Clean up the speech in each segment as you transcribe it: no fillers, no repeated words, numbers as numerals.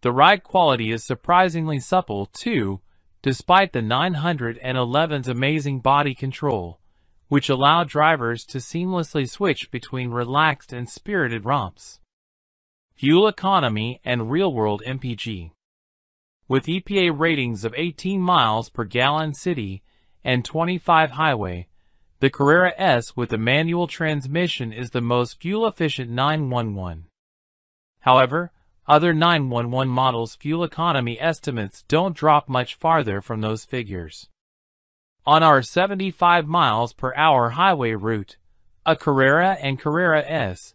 The ride quality is surprisingly supple, too, despite the 911's amazing body control, which allow drivers to seamlessly switch between relaxed and spirited romps. Fuel economy and real-world MPG. With EPA ratings of 18 miles per gallon city and 25 highway, the Carrera S with a manual transmission is the most fuel-efficient 911. However, other 911 models' fuel economy estimates don't drop much farther from those figures. On our 75 miles per hour highway route, a Carrera and Carrera S,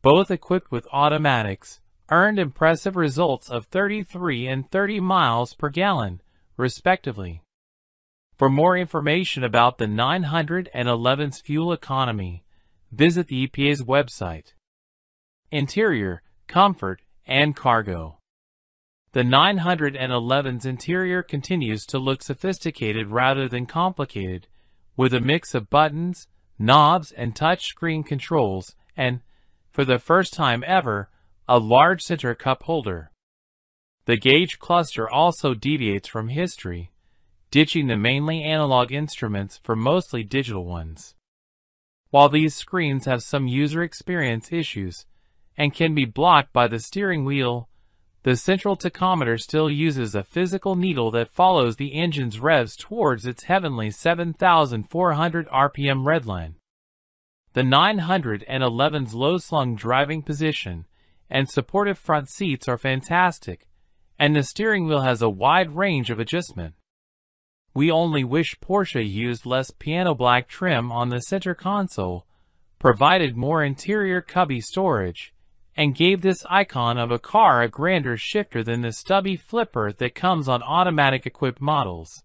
both equipped with automatics, earned impressive results of 33 and 30 miles per gallon, respectively. For more information about the 911's fuel economy, visit the EPA's website. Interior, comfort, and cargo. The 911's interior continues to look sophisticated rather than complicated, with a mix of buttons, knobs, and touchscreen controls, and, for the first time ever, a large center cup holder. The gauge cluster also deviates from history, ditching the mainly analog instruments for mostly digital ones. While these screens have some user experience issues and can be blocked by the steering wheel, the central tachometer still uses a physical needle that follows the engine's revs towards its heavenly 7,400 RPM redline. The 911's low-slung driving position and supportive front seats are fantastic, and the steering wheel has a wide range of adjustment. We only wish Porsche used less piano black trim on the center console, provided more interior cubby storage, and gave this icon of a car a grander shifter than the stubby flipper that comes on automatic equipped models.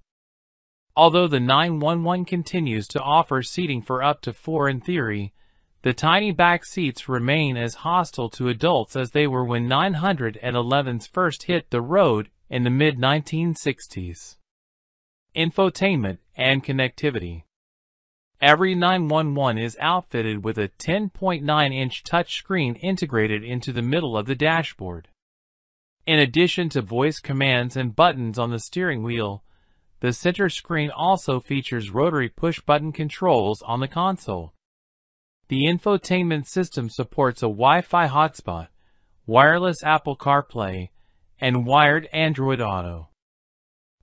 Although the 911 continues to offer seating for up to 4 in theory, the tiny back seats remain as hostile to adults as they were when 911s first hit the road in the mid-1960s. Infotainment and connectivity. Every 911 is outfitted with a 10.9-inch touchscreen integrated into the middle of the dashboard. In addition to voice commands and buttons on the steering wheel, the center screen also features rotary push-button controls on the console. The infotainment system supports a Wi-Fi hotspot, wireless Apple CarPlay, and wired Android Auto.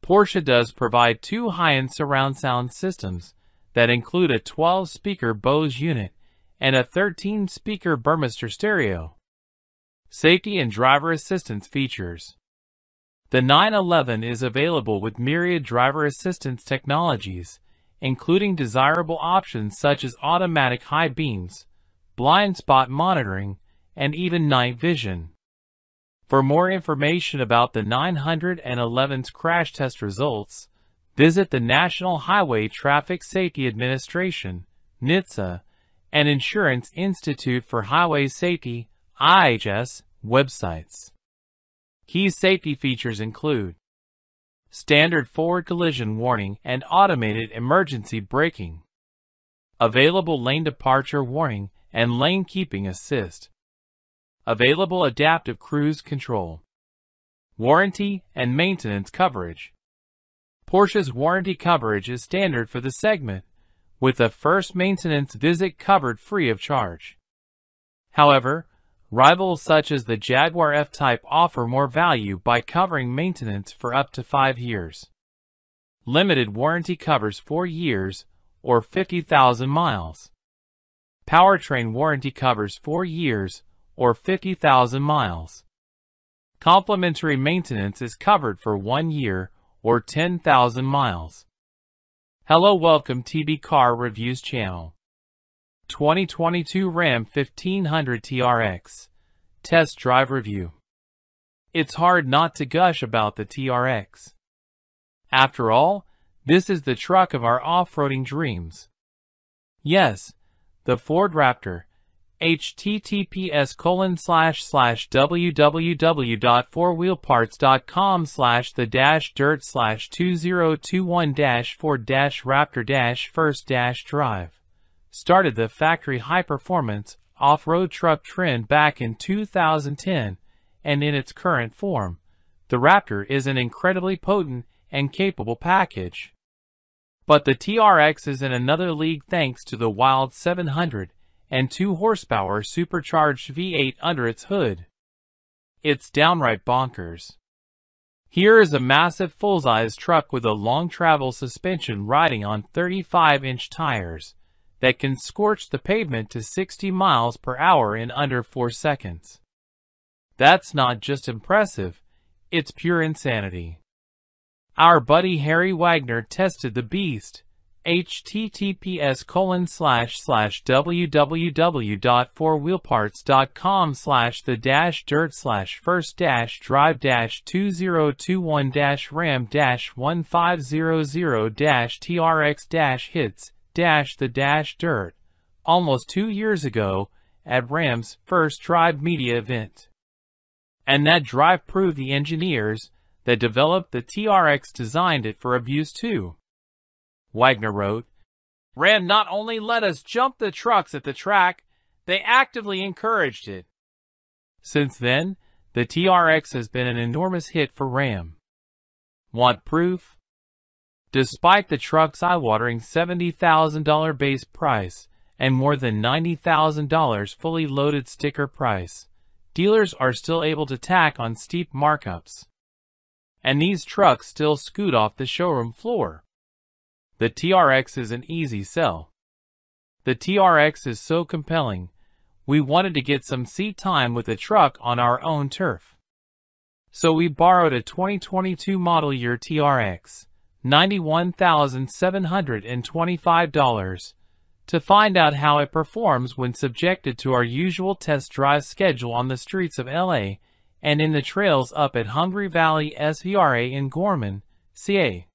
Porsche does provide 2 high-end surround sound systems that include a 12-speaker Bose unit and a 13-speaker Burmester stereo. Safety and driver assistance features. The 911 is available with myriad driver assistance technologies, including desirable options such as automatic high beams, blind spot monitoring, and even night vision. For more information about the 911's crash test results, visit the National Highway Traffic Safety Administration, NHTSA, and Insurance Institute for Highway Safety, IHS, websites. Key safety features include standard forward collision warning and automated emergency braking, available lane departure warning and lane keeping assist, available adaptive cruise control, warranty and maintenance coverage. Porsche's warranty coverage is standard for the segment, with a first maintenance visit covered free of charge. However, rivals such as the Jaguar F-Type offer more value by covering maintenance for up to 5 years. Limited warranty covers 4 years or 50,000 miles. Powertrain warranty covers 4 years or 50,000 miles. Complimentary maintenance is covered for 1 year or 10,000 miles. Hello, welcome TB Car Reviews channel. 2022 Ram 1500 TRX Test Drive Review. It's hard not to gush about the TRX. After all, this is the truck of our off-roading dreams. Yes, the Ford Raptor. https://www.4wheelparts.com/the-dirt/2021-Ford-Raptor-first-drive started the factory high-performance off-road truck trend back in 2010, and in its current form, the Raptor is an incredibly potent and capable package. But the TRX is in another league thanks to the wild 702 horsepower supercharged V8 under its hood. It's downright bonkers. Here is a massive full-size truck with a long travel suspension riding on 35-inch tires that can scorch the pavement to 60 miles per hour in under 4 seconds. That's not just impressive, it's pure insanity. Our buddy Harry Wagner tested the beast. https://www.4wheelparts.com/the-dirt/ram-1500-TRX-hits-the-dirt almost 2 years ago at Ram's first Drive Media event. And that drive proved the engineers that developed the TRX designed it for abuse too. Wagner wrote, "Ram not only let us jump the trucks at the track, they actively encouraged it." Since then, the TRX has been an enormous hit for Ram. Want proof? Despite the truck's eye-watering $70,000 base price and more than $90,000 fully loaded sticker price, dealers are still able to tack on steep markups. And these trucks still scoot off the showroom floor. The TRX is an easy sell. The TRX is so compelling, we wanted to get some seat time with the truck on our own turf. So we borrowed a 2022 model year TRX, $91,725, to find out how it performs when subjected to our usual test drive schedule on the streets of LA and in the trails up at Hungry Valley SVRA in Gorman, CA.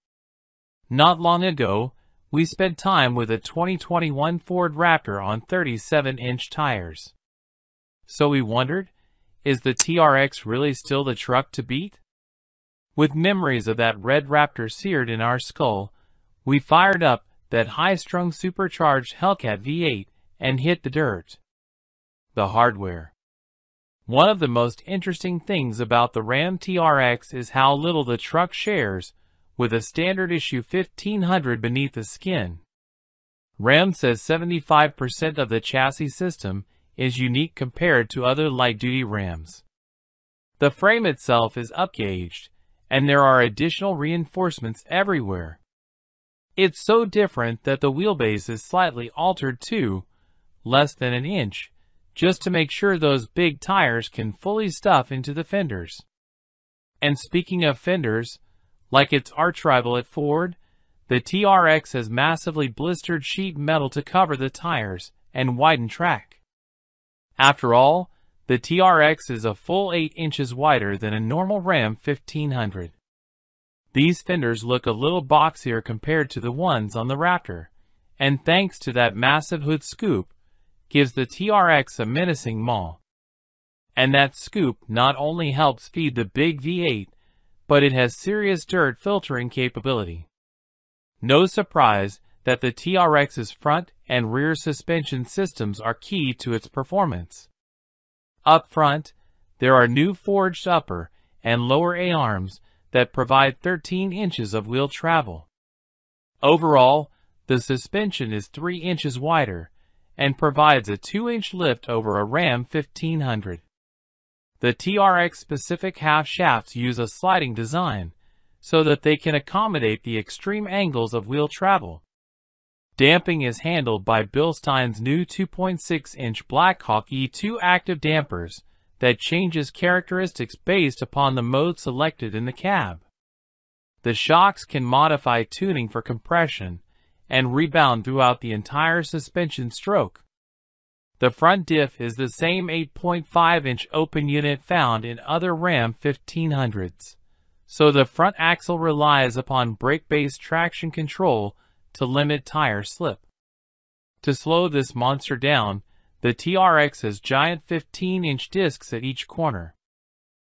Not long ago, we spent time with a 2021 Ford Raptor on 37-inch tires. So we wondered, is the TRX really still the truck to beat? With memories of that red Raptor seared in our skull, we fired up that high-strung supercharged Hellcat V8 and hit the dirt. The hardware. One of the most interesting things about the Ram TRX is how little the truck shares with a standard issue 1500 beneath the skin. Ram says 75% of the chassis system is unique compared to other light-duty Rams. The frame itself is upgauged, and there are additional reinforcements everywhere. It's so different that the wheelbase is slightly altered too, less than an inch, just to make sure those big tires can fully stuff into the fenders. And speaking of fenders, like its archrival at Ford, the TRX has massively blistered sheet metal to cover the tires and widen track. After all, the TRX is a full 8 inches wider than a normal Ram 1500. These fenders look a little boxier compared to the ones on the Raptor, and thanks to that massive hood scoop, gives the TRX a menacing maw. And that scoop not only helps feed the big V8, but it has serious dirt filtering capability. No surprise that the TRX's front and rear suspension systems are key to its performance. Up front, there are new forged upper and lower A-arms that provide 13 inches of wheel travel. Overall, the suspension is 3 inches wider and provides a 2-inch lift over a Ram 1500. The TRX-specific half shafts use a sliding design so that they can accommodate the extreme angles of wheel travel. Damping is handled by Bilstein's new 2.6-inch Blackhawk E2 active dampers that changes characteristics based upon the mode selected in the cab. The shocks can modify tuning for compression and rebound throughout the entire suspension stroke. The front diff is the same 8.5-inch open unit found in other Ram 1500s, so the front axle relies upon brake-based traction control to limit tire slip. To slow this monster down, the TRX has giant 15-inch discs at each corner.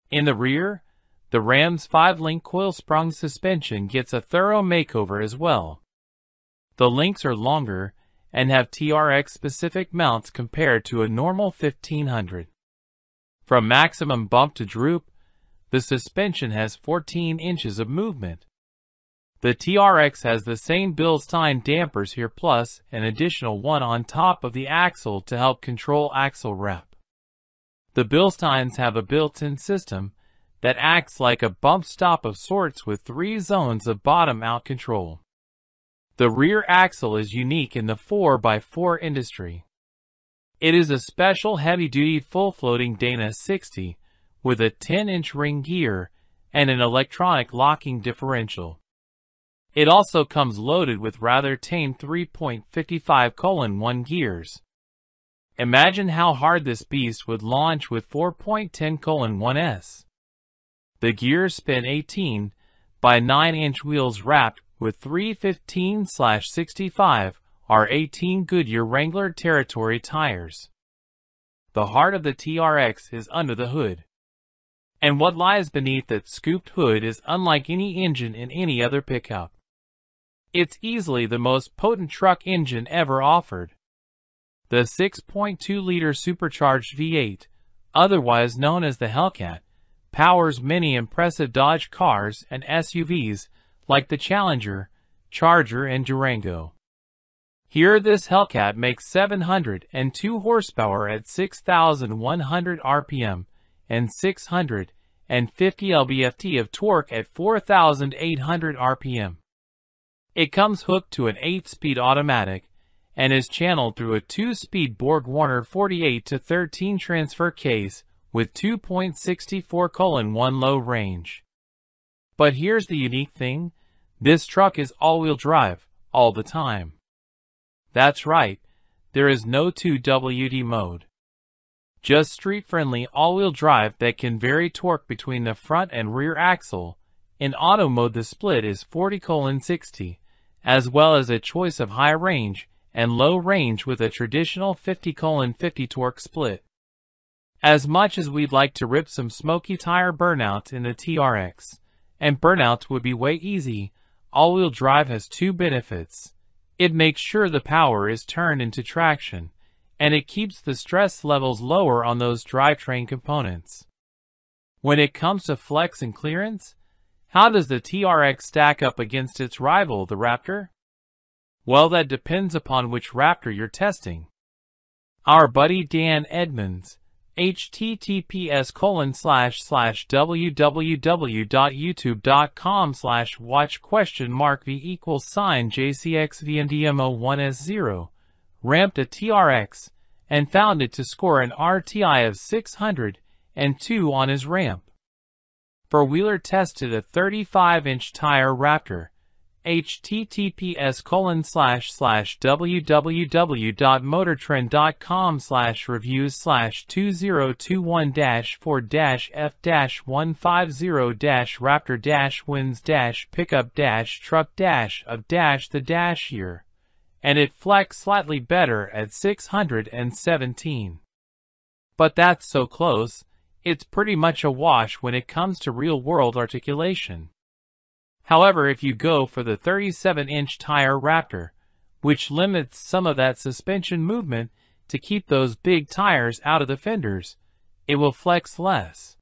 In the rear, the Ram's 5-link coil-sprung suspension gets a thorough makeover as well. The links are longer and have TRX-specific mounts compared to a normal 1500. From maximum bump to droop, the suspension has 14 inches of movement. The TRX has the same Bilstein dampers here plus an additional one on top of the axle to help control axle rep. The Bilsteins have a built-in system that acts like a bump stop of sorts with 3 zones of bottom-out control. The rear axle is unique in the 4x4 industry. It is a special heavy-duty full-floating Dana 60 with a 10-inch ring gear and an electronic locking differential. It also comes loaded with rather tame 3.55:1 gears. Imagine how hard this beast would launch with 4.10:1s. The gears spin 18 by 9-inch wheels wrapped with 315/65 R18 Goodyear Wrangler Territory tires. The heart of the TRX is under the hood. And what lies beneath that scooped hood is unlike any engine in any other pickup. It's easily the most potent truck engine ever offered. The 6.2-liter supercharged V8, otherwise known as the Hellcat, powers many impressive Dodge cars and SUVs like the Challenger, Charger, and Durango. Here this Hellcat makes 702 horsepower at 6,100 RPM and 650 lb-ft of torque at 4,800 RPM. It comes hooked to an 8-speed automatic and is channeled through a 2-speed BorgWarner 48-13 transfer case with 2.64:1 low range. But here's the unique thing, this truck is all-wheel drive, all the time. That's right, there is no 2WD mode. Just street-friendly all-wheel drive that can vary torque between the front and rear axle. In auto mode the split is 40:60, as well as a choice of high range and low range with a traditional 50:50 torque split. As much as we'd like to rip some smoky tire burnouts in the TRX, and burnouts would be way easy, all-wheel drive has 2 benefits. It makes sure the power is turned into traction, and it keeps the stress levels lower on those drivetrain components. When it comes to flex and clearance, how does the TRX stack up against its rival, the Raptor? Well, that depends upon which Raptor you're testing. Our buddy Dan Edmonds, https://www.youtube.com/watch?v=JCXVNDMO1S0, ramped a TRX and found it to score an RTI of 602 on his ramp. For Wheeler tested a 35-inch tire Raptor, https://www.motortrend.com/reviews/2021-4-F-150-Truck-of-the-year, and it flexed slightly better at 617. But that's so close, it's pretty much a wash when it comes to real-world articulation. However, if you go for the 37-inch tire Raptor, which limits some of that suspension movement to keep those big tires out of the fenders, it will flex less.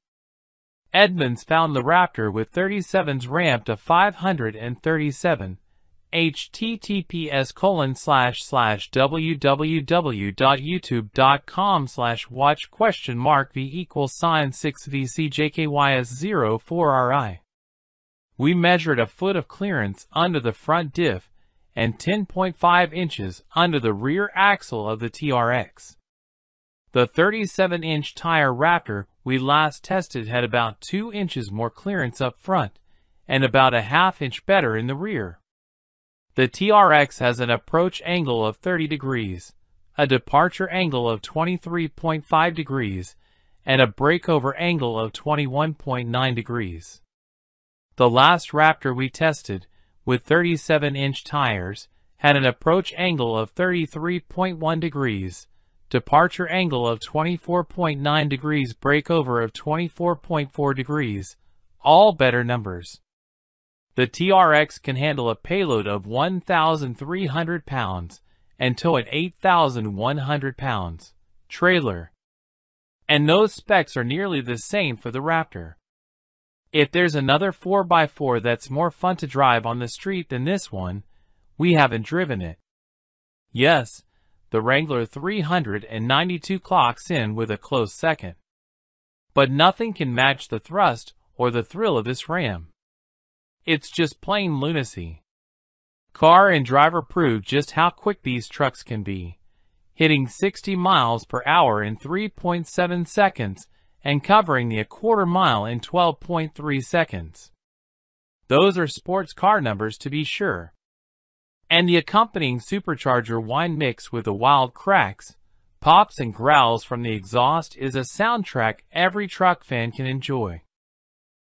Edmonds found the Raptor with 37s ramped to 537, https://www.youtube.com/watch?v=6VCJKYS04RI. We measured a foot of clearance under the front diff and 10.5 inches under the rear axle of the TRX. The 37-inch tire Raptor we last tested had about 2 inches more clearance up front and about a ½ inch better in the rear. The TRX has an approach angle of 30 degrees, a departure angle of 23.5 degrees, and a breakover angle of 21.9 degrees. The last Raptor we tested, with 37-inch tires, had an approach angle of 33.1 degrees, departure angle of 24.9 degrees, breakover of 24.4 degrees, all better numbers. The TRX can handle a payload of 1,300 pounds and tow an 8,100 pounds trailer. And those specs are nearly the same for the Raptor. If there's another 4x4 that's more fun to drive on the street than this one, we haven't driven it. Yes, the Wrangler 392 clocks in with a close second. But nothing can match the thrust or the thrill of this Ram. It's just plain lunacy. Car and driver prove just how quick these trucks can be, hitting 60 miles per hour in 3.7 seconds and covering the a-quarter mile in 12.3 seconds. Those are sports car numbers to be sure. And the accompanying supercharger whine mix with the wild cracks, pops and growls from the exhaust is a soundtrack every truck fan can enjoy.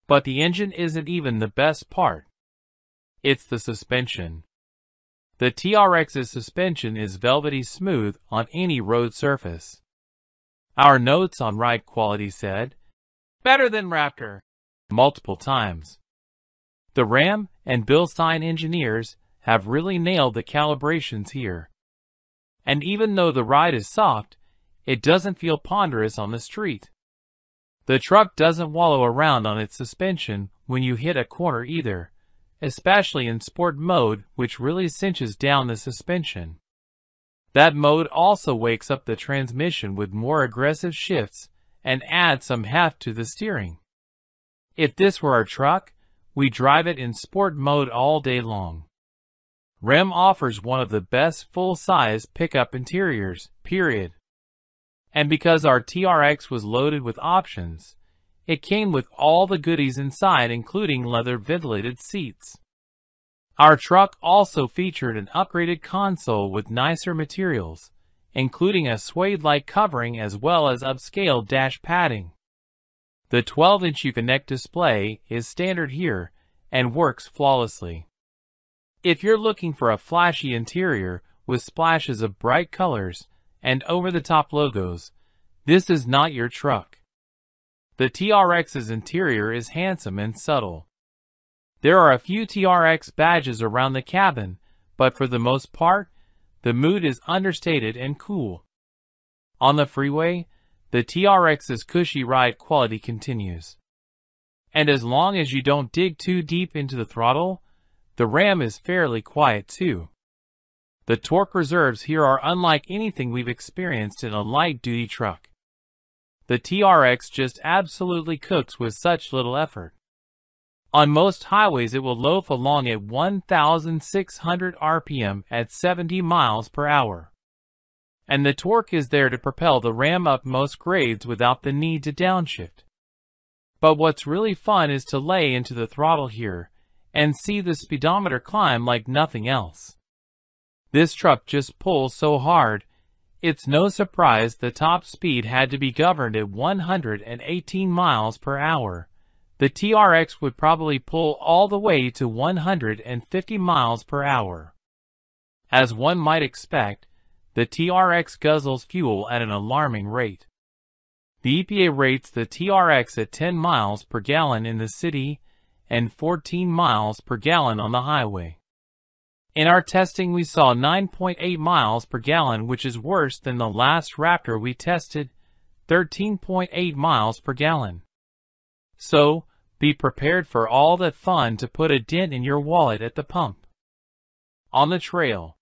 But the engine isn't even the best part. It's the suspension. The TRX's suspension is velvety smooth on any road surface. Our notes on ride quality said, "Better than Raptor," multiple times. The Ram and Bilstein engineers have really nailed the calibrations here. And even though the ride is soft, it doesn't feel ponderous on the street. The truck doesn't wallow around on its suspension when you hit a corner either, especially in sport mode, which really cinches down the suspension. That mode also wakes up the transmission with more aggressive shifts and adds some heft to the steering. If this were our truck, we'd drive it in sport mode all day long. Ram offers one of the best full-size pickup interiors, period. And because our TRX was loaded with options, it came with all the goodies inside, including leather ventilated seats. Our truck also featured an upgraded console with nicer materials, including a suede-like covering as well as upscale dash padding. The 12-inch Uconnect display is standard here and works flawlessly. If you're looking for a flashy interior with splashes of bright colors and over-the-top logos, this is not your truck. The TRX's interior is handsome and subtle. There are a few TRX badges around the cabin, but for the most part, the mood is understated and cool. On the freeway, the TRX's cushy ride quality continues. And as long as you don't dig too deep into the throttle, the Ram is fairly quiet too. The torque reserves here are unlike anything we've experienced in a light-duty truck. The TRX just absolutely cooks with such little effort. On most highways it will loaf along at 1,600 RPM at 70 miles per hour. And the torque is there to propel the Ram up most grades without the need to downshift. But what's really fun is to lay into the throttle here and see the speedometer climb like nothing else. This truck just pulls so hard, it's no surprise the top speed had to be governed at 118 miles per hour. The TRX would probably pull all the way to 150 miles per hour. As one might expect, the TRX guzzles fuel at an alarming rate. The EPA rates the TRX at 10 miles per gallon in the city and 14 miles per gallon on the highway. In our testing we saw 9.8 miles per gallon, which is worse than the last Raptor we tested, 13.8 miles per gallon. So, be prepared for all that fun to put a dent in your wallet at the pump. On the trail.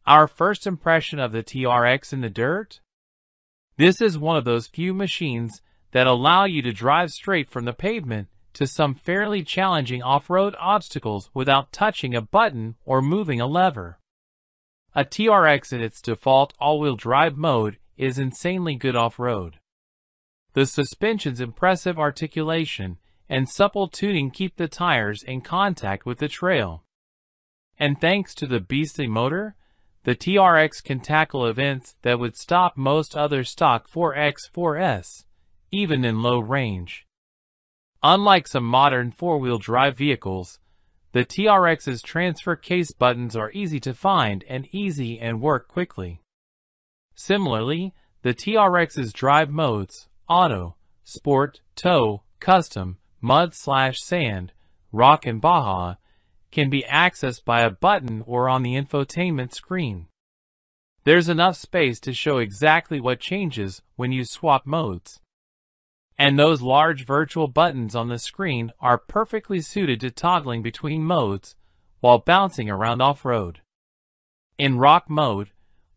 Our first impression of the TRX in the dirt? This is one of those few machines that allow you to drive straight from the pavement to some fairly challenging off-road obstacles without touching a button or moving a lever. A TRX in its default all-wheel drive mode is insanely good off-road. The suspension's impressive articulation and supple tuning keep the tires in contact with the trail. And thanks to the beastly motor, the TRX can tackle events that would stop most other stock 4X4S, even in low range. Unlike some modern four-wheel drive vehicles, the TRX's transfer case buttons are easy to find and work quickly. Similarly, the TRX's drive modes, Auto, Sport, Tow, Custom, Mud/Sand, Rock and Baja, can be accessed by a button or on the infotainment screen. There's enough space to show exactly what changes when you swap modes. And those large virtual buttons on the screen are perfectly suited to toggling between modes while bouncing around off-road. In rock mode,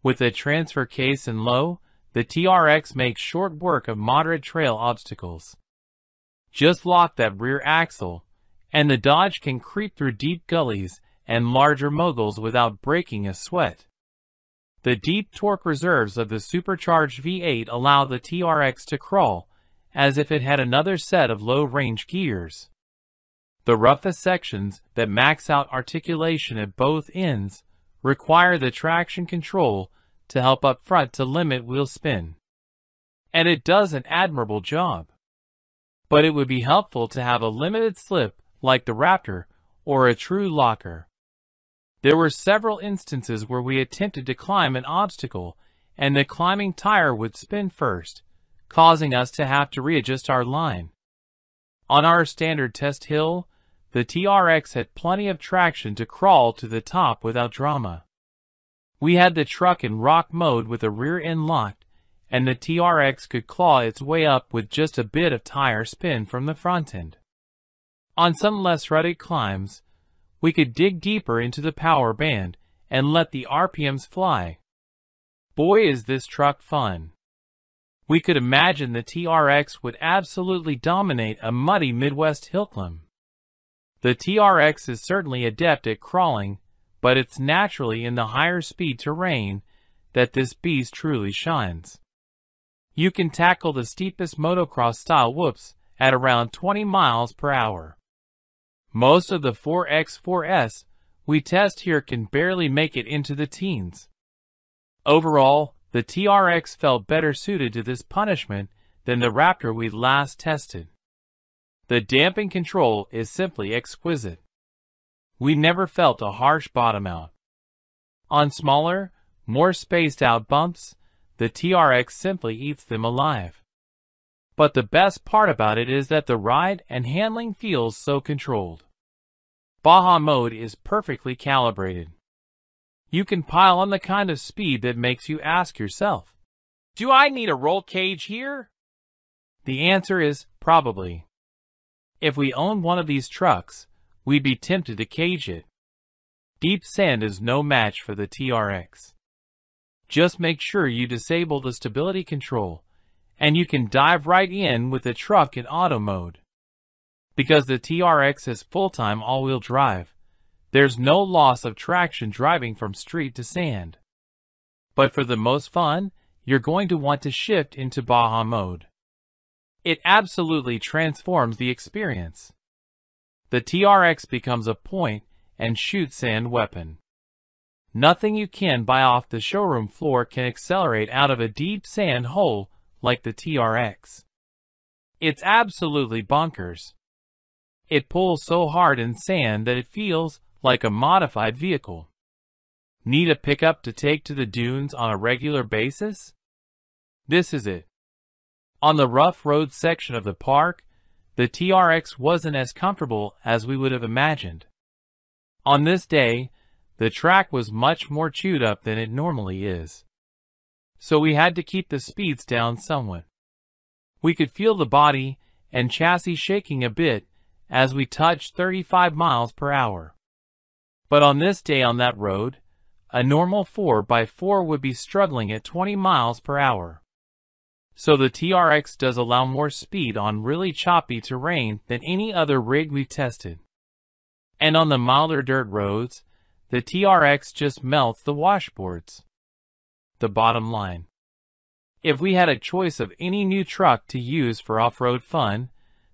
with a transfer case in low, the TRX makes short work of moderate trail obstacles. Just lock that rear axle, and the Dodge can creep through deep gullies and larger moguls without breaking a sweat. The deep torque reserves of the supercharged V8 allow the TRX to crawl as if it had another set of low-range gears. The roughest sections that max out articulation at both ends require the traction control to help up front to limit wheel spin. And it does an admirable job. But it would be helpful to have a limited slip like the Raptor or a true locker. There were several instances where we attempted to climb an obstacle and the climbing tire would spin first, causing us to have to readjust our line. On our standard test hill, the TRX had plenty of traction to crawl to the top without drama. We had the truck in rock mode with the rear end locked, and the TRX could claw its way up with just a bit of tire spin from the front end. On some less rugged climbs, we could dig deeper into the power band and let the RPMs fly. Boy, is this truck fun. We could imagine the TRX would absolutely dominate a muddy Midwest hill climb. The TRX is certainly adept at crawling, but it's naturally in the higher speed terrain that this beast truly shines. You can tackle the steepest motocross-style whoops at around 20 miles per hour. Most of the 4X4S we test here can barely make it into the teens. Overall, the TRX felt better suited to this punishment than the Raptor we last tested. The damping control is simply exquisite. We never felt a harsh bottom out. On smaller, more spaced out bumps, the TRX simply eats them alive. But the best part about it is that the ride and handling feels so controlled. Baja mode is perfectly calibrated. You can pile on the kind of speed that makes you ask yourself, do I need a roll cage here? The answer is probably. If we owned one of these trucks, we'd be tempted to cage it. Deep sand is no match for the TRX. Just make sure you disable the stability control, and you can dive right in with the truck in auto mode. Because the TRX is full-time all-wheel drive, there's no loss of traction driving from street to sand. But for the most fun, you're going to want to shift into Baja mode. It absolutely transforms the experience. The TRX becomes a point-and-shoot sand weapon. Nothing you can buy off the showroom floor can accelerate out of a deep sand hole like the TRX. It's absolutely bonkers. It pulls so hard in sand that it feels like a modified vehicle. Need a pickup to take to the dunes on a regular basis? This is it. On the rough road section of the park, the TRX wasn't as comfortable as we would have imagined. On this day, the track was much more chewed up than it normally is. So we had to keep the speeds down somewhat. We could feel the body and chassis shaking a bit as we touched 35 miles per hour. But on this day on that road, a normal 4x4 would be struggling at 20 miles per hour. So the TRX does allow more speed on really choppy terrain than any other rig we've tested. And on the milder dirt roads, the TRX just melts the washboards. The bottom line. If we had a choice of any new truck to use for off-road fun,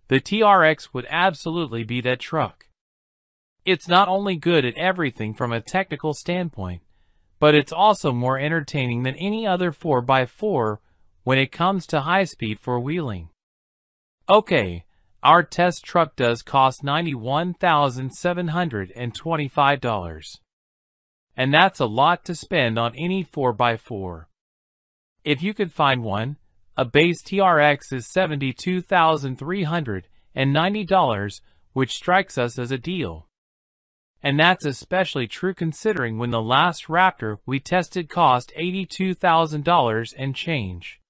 the TRX would absolutely be that truck. It's not only good at everything from a technical standpoint, but it's also more entertaining than any other 4x4 when it comes to high-speed four-wheeling. Okay, our test truck does cost $91,725. And that's a lot to spend on any 4x4. If you could find one, a base TRX is $72,390, which strikes us as a deal. And that's especially true considering when the last Raptor we tested cost $82,000 and change.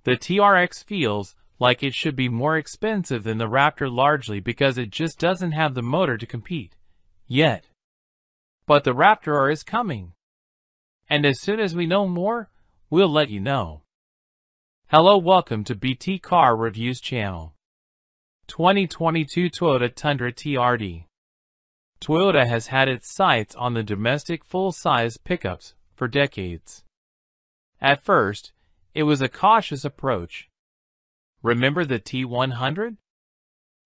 The TRX feels like it should be more expensive than the Raptor largely because it just doesn't have the motor to compete. Yet. But the Raptor R is coming. And as soon as we know more, we'll let you know. Hello, welcome to BT Car Reviews channel. 2022 Toyota Tundra TRD. Toyota has had its sights on the domestic full-size pickups for decades. At first, it was a cautious approach. Remember the T100?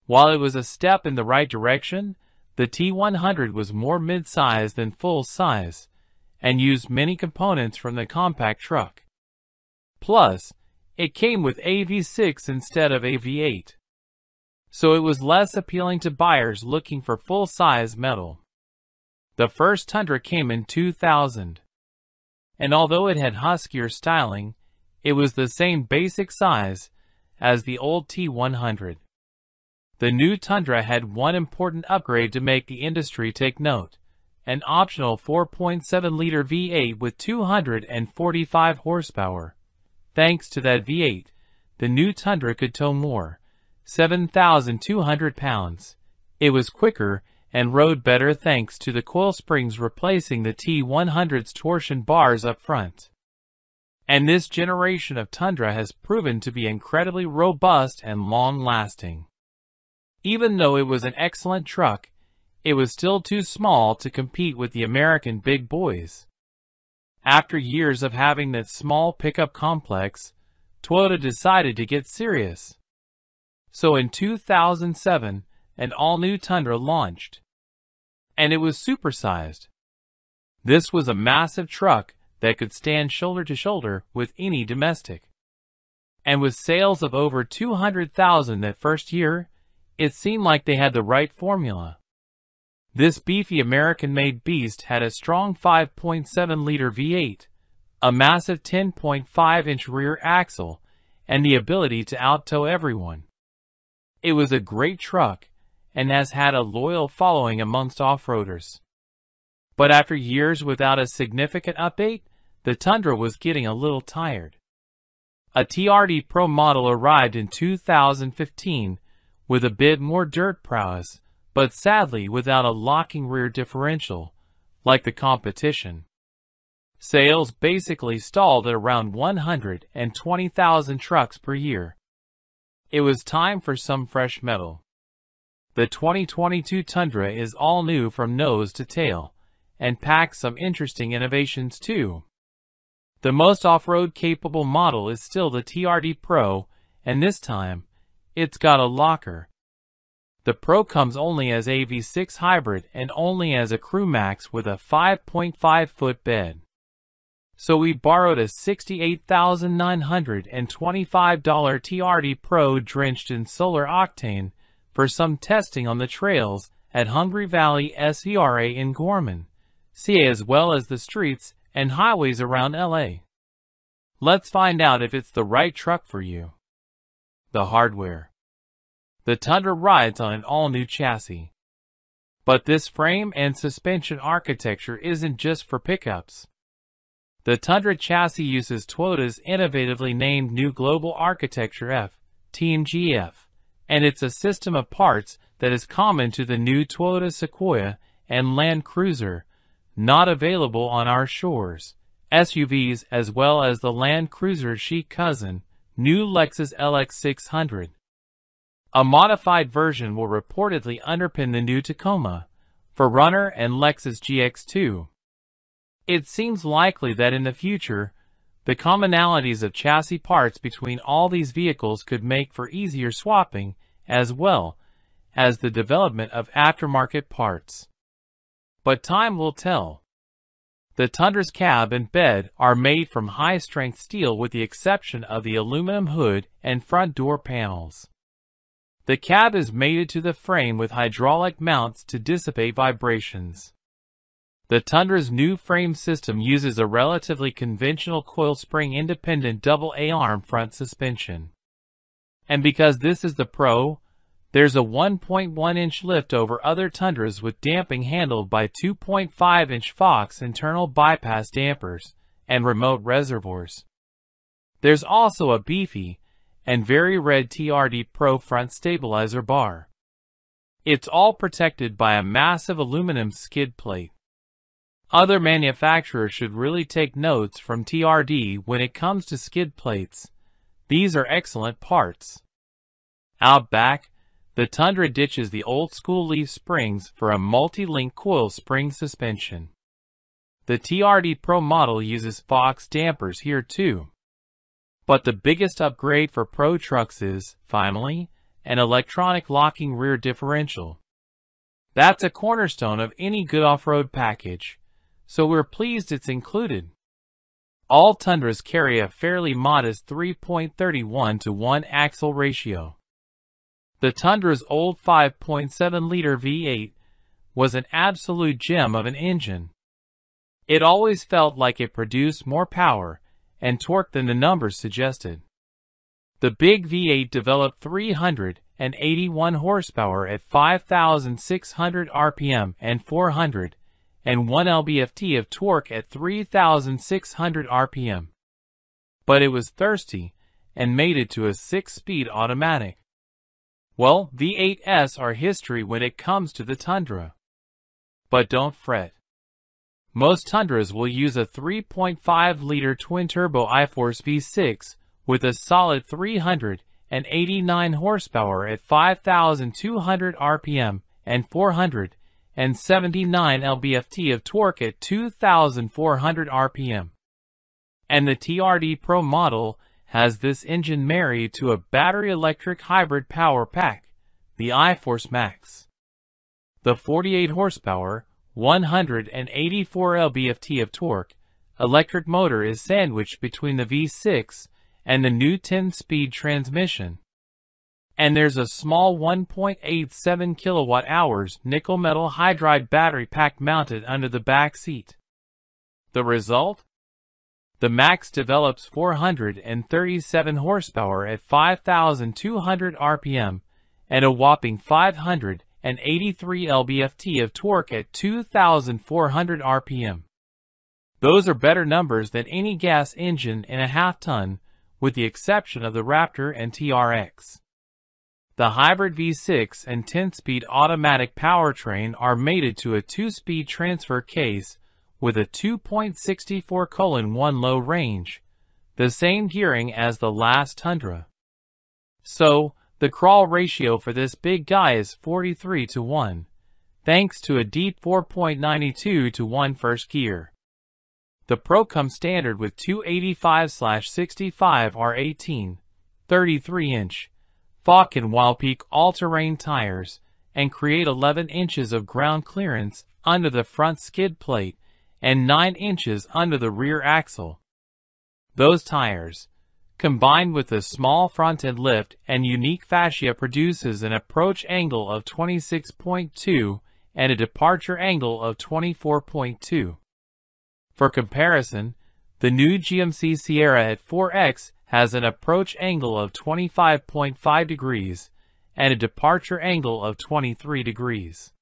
While it was a step in the right direction, the T100 was more mid-size than full-size, and used many components from the compact truck. Plus, it came with a V6 instead of a V8. So it was less appealing to buyers looking for full-size metal. The first Tundra came in 2000. And although it had huskier styling, it was the same basic size as the old T100. The new Tundra had one important upgrade to make the industry take note: an optional 4.7-liter V8 with 245 horsepower. Thanks to that V8, the new Tundra could tow more, 7,200 pounds. It was quicker and rode better thanks to the coil springs replacing the T100's torsion bars up front. And this generation of Tundra has proven to be incredibly robust and long-lasting. Even though it was an excellent truck, it was still too small to compete with the American big boys. After years of having that small pickup complex, Toyota decided to get serious. So in 2007, an all-new Tundra launched. And it was supersized. This was a massive truck that could stand shoulder to shoulder with any domestic. And with sales of over 200,000 that first year, it seemed like they had the right formula. This beefy American-made beast had a strong 5.7-liter V8, a massive 10.5-inch rear axle, and the ability to out-tow everyone. It was a great truck and has had a loyal following amongst off-roaders. But after years without a significant update, the Tundra was getting a little tired. A TRD Pro model arrived in 2015 with a bit more dirt prowess, but sadly without a locking rear differential, like the competition. Sales basically stalled at around 120,000 trucks per year. It was time for some fresh metal. The 2022 Tundra is all new from nose to tail, and packs some interesting innovations too. The most off-road capable model is still the TRD Pro, and this time, it's got a locker. The Pro comes only as a V6 hybrid and only as a Crew Max with a 5.5-foot bed. So we borrowed a $68,925 TRD Pro drenched in solar octane for some testing on the trails at Hungry Valley SERA in Gorman, CA, as well as the streets and highways around LA. Let's find out if it's the right truck for you. The hardware. The Tundra rides on an all-new chassis. But this frame and suspension architecture isn't just for pickups. The Tundra chassis uses Toyota's innovatively named New Global Architecture F, TNGF, and it's a system of parts that is common to the new Toyota Sequoia and Land Cruiser, not available on our shores, SUVs, as well as the Land Cruiser's chic cousin, new Lexus LX600. A modified version will reportedly underpin the new Tacoma, 4Runner, and Lexus GX2. It seems likely that in the future, the commonalities of chassis parts between all these vehicles could make for easier swapping, as well as the development of aftermarket parts. But time will tell. The Tundra's cab and bed are made from high-strength steel with the exception of the aluminum hood and front door panels. The cab is mated to the frame with hydraulic mounts to dissipate vibrations. The Tundra's new frame system uses a relatively conventional coil spring independent double A-arm front suspension. And because this is the Pro, there's a 1.1-inch lift over other Tundras with damping handled by 2.5-inch Fox internal bypass dampers and remote reservoirs. There's also a beefy and very red TRD Pro front stabilizer bar. It's all protected by a massive aluminum skid plate. Other manufacturers should really take notes from TRD when it comes to skid plates. These are excellent parts. Out back, the Tundra ditches the old-school leaf springs for a multi-link coil spring suspension. The TRD Pro model uses Fox dampers here too. But the biggest upgrade for Pro trucks is, finally, an electronic locking rear differential. That's a cornerstone of any good off-road package, so we're pleased it's included. All Tundras carry a fairly modest 3.31 to 1 axle ratio. The Tundra's old 5.7-liter V8 was an absolute gem of an engine. It always felt like it produced more power and torque than the numbers suggested. The big V8 developed 381 horsepower at 5,600 RPM and 401 lb-ft of torque at 3,600 RPM. But it was thirsty and made it to a 6-speed automatic. Well, V8s are history when it comes to the Tundra. But don't fret. Most Tundras will use a 3.5-liter twin-turbo iForce V6 with a solid 389 horsepower at 5,200 RPM and 479 lb-ft of torque at 2,400 RPM. And the TRD Pro model has this engine married to a battery-electric hybrid power pack, the iForce Max. The 48 horsepower, 184 lb-ft of torque electric motor is sandwiched between the V6 and the new 10-speed transmission. And there's a small 1.87 kilowatt-hours nickel-metal hydride battery pack mounted under the back seat. The result? The Max develops 437 horsepower at 5,200 RPM and a whopping 583 lb-ft of torque at 2,400 RPM. Those are better numbers than any gas engine in a half-ton, with the exception of the Raptor and TRX. The hybrid V6 and 10-speed automatic powertrain are mated to a 2-speed transfer case with a 2.64:1 low range, the same gearing as the last Tundra. So, the crawl ratio for this big guy is 43 to 1, thanks to a deep 4.92 to 1 first gear. The Pro comes standard with 285/65 R18, 33-inch, Falken Wildpeak all-terrain tires and create 11 inches of ground clearance under the front skid plate and 9 inches under the rear axle. Those tires, combined with a small front-end lift and unique fascia, produces an approach angle of 26.2 and a departure angle of 24.2. For comparison, the new GMC Sierra at 4X has an approach angle of 25.5 degrees and a departure angle of 23 degrees.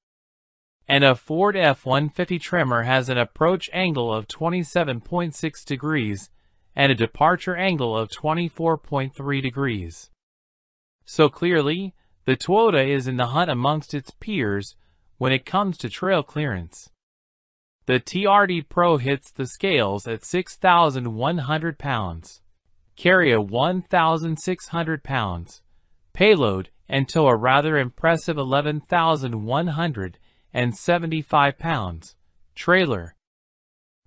And a Ford F-150 Tremor has an approach angle of 27.6 degrees and a departure angle of 24.3 degrees. So clearly, the Toyota is in the hunt amongst its peers when it comes to trail clearance. The TRD Pro hits the scales at 6,100 pounds, carry a 1,600 pounds payload, and tow a rather impressive 11,175 pounds trailer.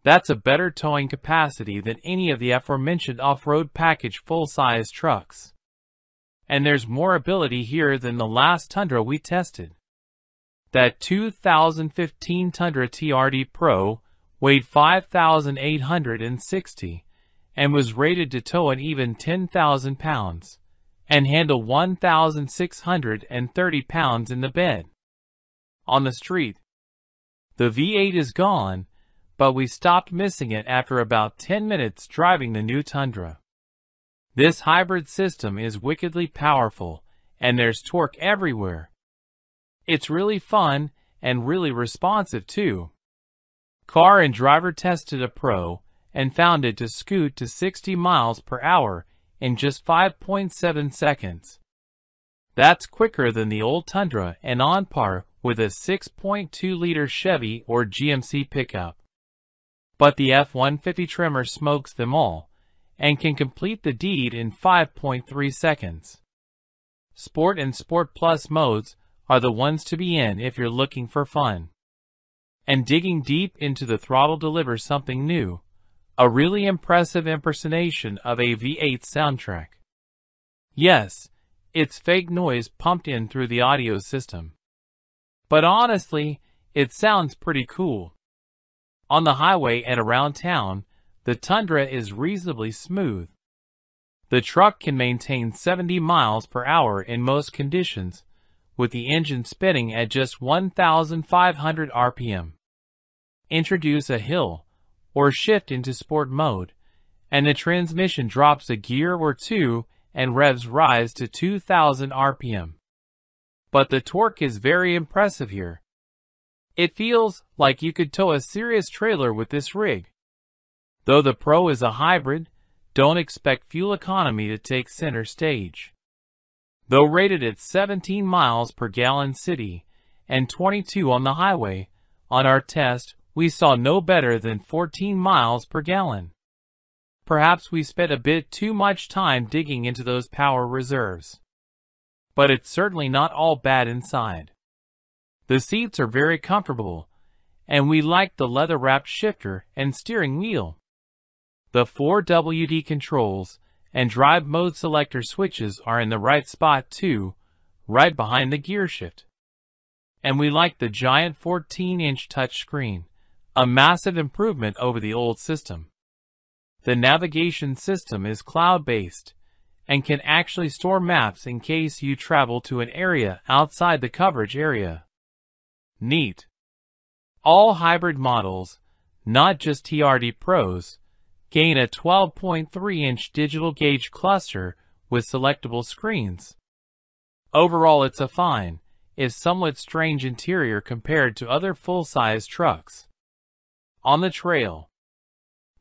That's a better towing capacity than any of the aforementioned off-road package full-size trucks. And there's more ability here than the last Tundra we tested. That 2015 Tundra TRD Pro weighed 5,860 and was rated to tow an even 10,000 pounds and handle 1,630 pounds in the bed. On the street, the V8 is gone, but we stopped missing it after about 10 minutes driving the new Tundra. This hybrid system is wickedly powerful, and there's torque everywhere. It's really fun and really responsive too. Car and Driver tested a Pro and found it to scoot to 60 miles per hour in just 5.7 seconds. That's quicker than the old Tundra and on par with a 6.2-liter Chevy or GMC pickup. But the F-150 Tremor smokes them all and can complete the deed in 5.3 seconds. Sport and Sport Plus modes are the ones to be in if you're looking for fun. And digging deep into the throttle delivers something new, a really impressive impersonation of a V8 soundtrack. Yes, it's fake noise pumped in through the audio system. But honestly, it sounds pretty cool. On the highway and around town, the Tundra is reasonably smooth. The truck can maintain 70 miles per hour in most conditions, with the engine spinning at just 1,500 RPM. Introduce a hill, or shift into sport mode, and the transmission drops a gear or two and revs rise to 2,000 RPM. But the torque is very impressive here. It feels like you could tow a serious trailer with this rig. Though the Pro is a hybrid, don't expect fuel economy to take center stage. Though rated at 17 miles per gallon city and 22 on the highway, on our test we saw no better than 14 miles per gallon. Perhaps we spent a bit too much time digging into those power reserves. But it's certainly not all bad inside. The seats are very comfortable, and we like the leather-wrapped shifter and steering wheel. The 4 WD controls and drive mode selector switches are in the right spot too, right behind the gear shift. And we like the giant 14-inch touchscreen, a massive improvement over the old system. The navigation system is cloud-based and can actually store maps in case you travel to an area outside the coverage area. Neat. All hybrid models, not just TRD Pros, gain a 12.3-inch digital gauge cluster with selectable screens. Overall, it's a fine, if somewhat strange interior compared to other full-size trucks. On the trail,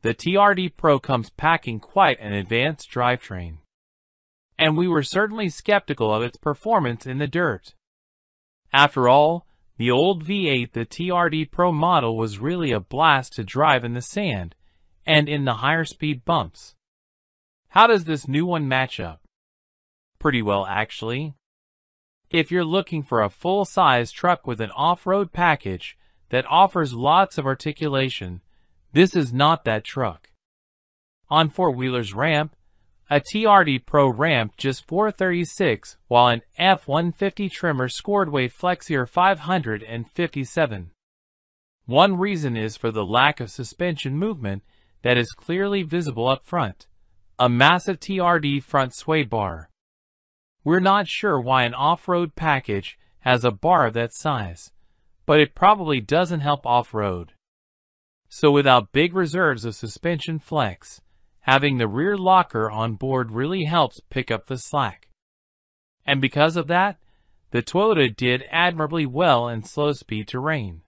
the TRD Pro comes packing quite an advanced drivetrain. And we were certainly skeptical of its performance in the dirt. After all, the old V8, the TRD Pro model, was really a blast to drive in the sand and in the higher speed bumps. How does this new one match up? Pretty well, actually. If you're looking for a full-size truck with an off-road package that offers lots of articulation, this is not that truck. On four-wheelers ramp, a TRD Pro ramped just 436, while an F-150 Tremor scored weight flexier 557. One reason is for the lack of suspension movement that is clearly visible up front, a massive TRD front sway bar. We're not sure why an off-road package has a bar of that size, but it probably doesn't help off-road. So without big reserves of suspension flex, having the rear locker on board really helps pick up the slack. And because of that, the Toyota did admirably well in slow-speed terrain.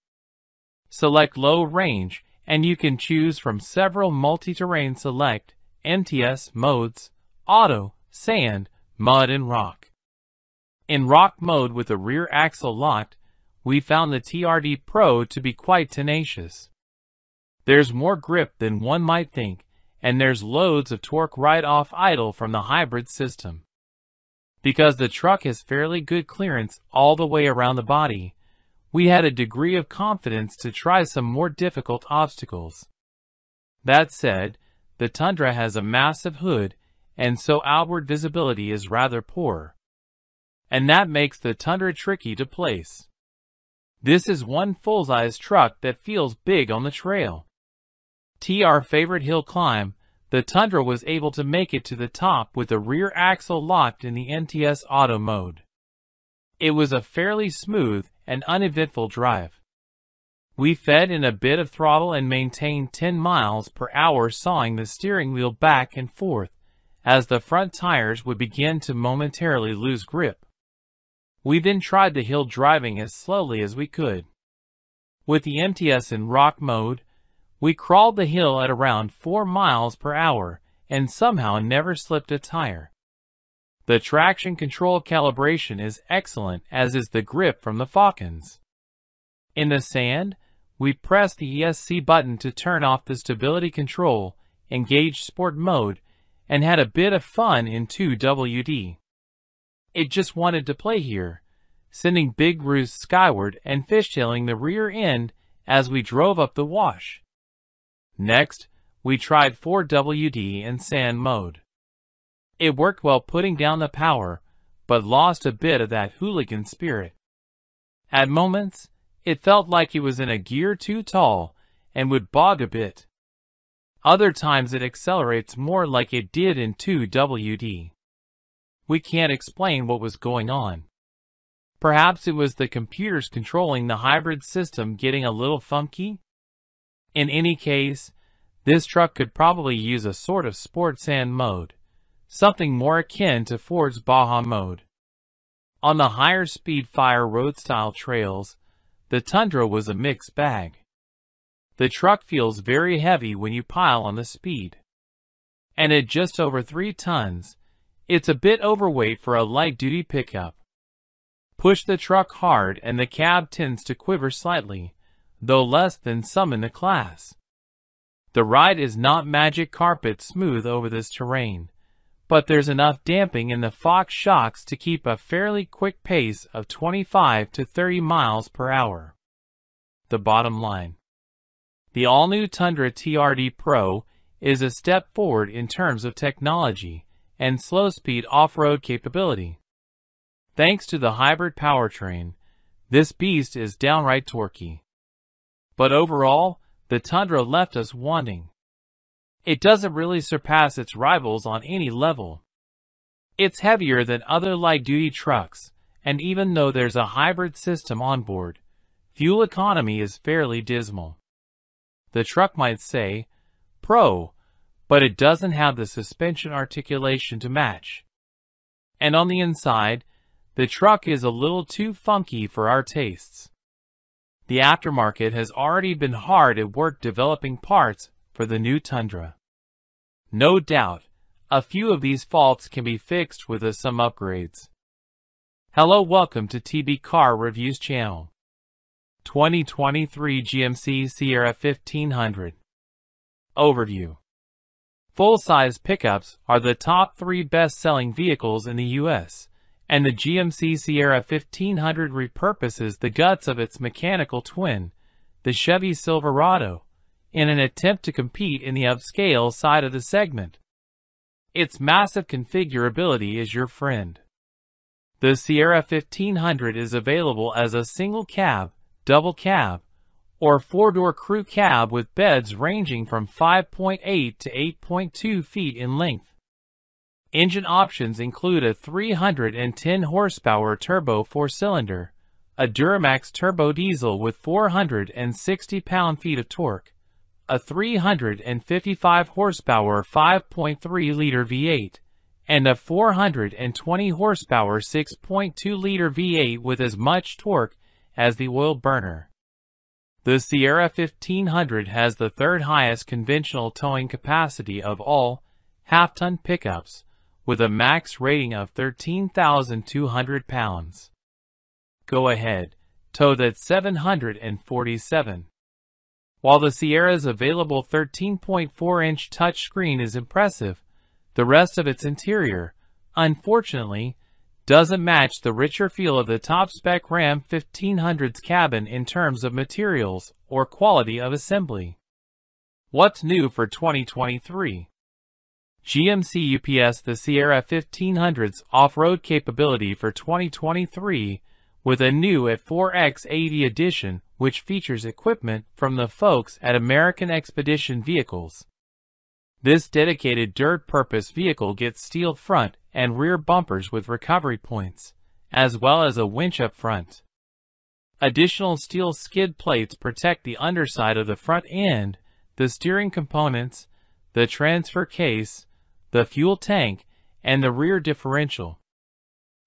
Select low range, and you can choose from several multi-terrain select MTS modes: auto, sand, mud, and rock. In rock mode with the rear axle locked, we found the TRD Pro to be quite tenacious. There's more grip than one might think, and there's loads of torque right off idle from the hybrid system. Because the truck has fairly good clearance all the way around the body, we had a degree of confidence to try some more difficult obstacles. That said, the Tundra has a massive hood, and so outward visibility is rather poor. And that makes the Tundra tricky to place. This is one full-size truck that feels big on the trail. Our favorite hill climb, the Tundra was able to make it to the top with the rear axle locked in the MTS auto mode. It was a fairly smooth and uneventful drive. We fed in a bit of throttle and maintained 10 miles per hour, sawing the steering wheel back and forth as the front tires would begin to momentarily lose grip. We then tried the hill driving as slowly as we could. With the MTS in rock mode, we crawled the hill at around 4 miles per hour and somehow never slipped a tire. The traction control calibration is excellent, as is the grip from the Falcons. In the sand, we pressed the ESC button to turn off the stability control, engaged sport mode, and had a bit of fun in 2WD. It just wanted to play here, sending big roosts skyward and fishtailing the rear end as we drove up the wash. Next, we tried 4WD in sand mode. It worked well putting down the power, but lost a bit of that hooligan spirit. At moments, it felt like it was in a gear too tall and would bog a bit. Other times it accelerates more like it did in 2WD. We can't explain what was going on. Perhaps it was the computers controlling the hybrid system getting a little funky? In any case, this truck could probably use a sort of sport sand mode, something more akin to Ford's Baja mode. On the higher speed fire road-style trails, the Tundra was a mixed bag. The truck feels very heavy when you pile on the speed. And at just over 3 tons, it's a bit overweight for a light-duty pickup. Push the truck hard and the cab tends to quiver slightly, though less than some in the class. The ride is not magic carpet smooth over this terrain, but there's enough damping in the Fox shocks to keep a fairly quick pace of 25 to 30 miles per hour. The bottom line. The all-new Tundra TRD Pro is a step forward in terms of technology and slow-speed off-road capability. Thanks to the hybrid powertrain, this beast is downright torquey. But overall, the Tundra left us wanting. It doesn't really surpass its rivals on any level. It's heavier than other light-duty trucks, and even though there's a hybrid system on board, fuel economy is fairly dismal. The truck might say, Pro, but it doesn't have the suspension articulation to match. And on the inside, the truck is a little too funky for our tastes. The aftermarket has already been hard at work developing parts for the new Tundra. No doubt, a few of these faults can be fixed with some upgrades. Hello, welcome to TB Car Reviews channel. 2023 GMC Sierra 1500. Overview. Full-size pickups are the top 3 best-selling vehicles in the U.S., and the GMC Sierra 1500 repurposes the guts of its mechanical twin, the Chevy Silverado, in an attempt to compete in the upscale side of the segment. Its massive configurability is your friend. The Sierra 1500 is available as a single cab, double cab, or 4-door crew cab with beds ranging from 5.8 to 8.2 feet in length. Engine options include a 310 horsepower turbo 4-cylinder, a Duramax turbo diesel with 460 pound-feet of torque, a 355 horsepower 5.3-liter V8, and a 420 horsepower 6.2-liter V8 with as much torque as the oil burner. The Sierra 1500 has the 3rd highest conventional towing capacity of all half-ton pickups, with a max rating of 13,200 pounds. Go ahead, tow that 747. While the Sierra's available 13.4-inch touchscreen is impressive, the rest of its interior, unfortunately, doesn't match the richer feel of the top-spec Ram 1500's cabin in terms of materials or quality of assembly. What's new for 2023? GMC UPS the Sierra 1500's off-road capability for 2023 with a new at 4X AV edition which features equipment from the folks at American Expedition Vehicles. This dedicated dirt-purpose vehicle gets steel front and rear bumpers with recovery points, as well as a winch up front. Additional steel skid plates protect the underside of the front end, the steering components, the transfer case, the fuel tank, and the rear differential.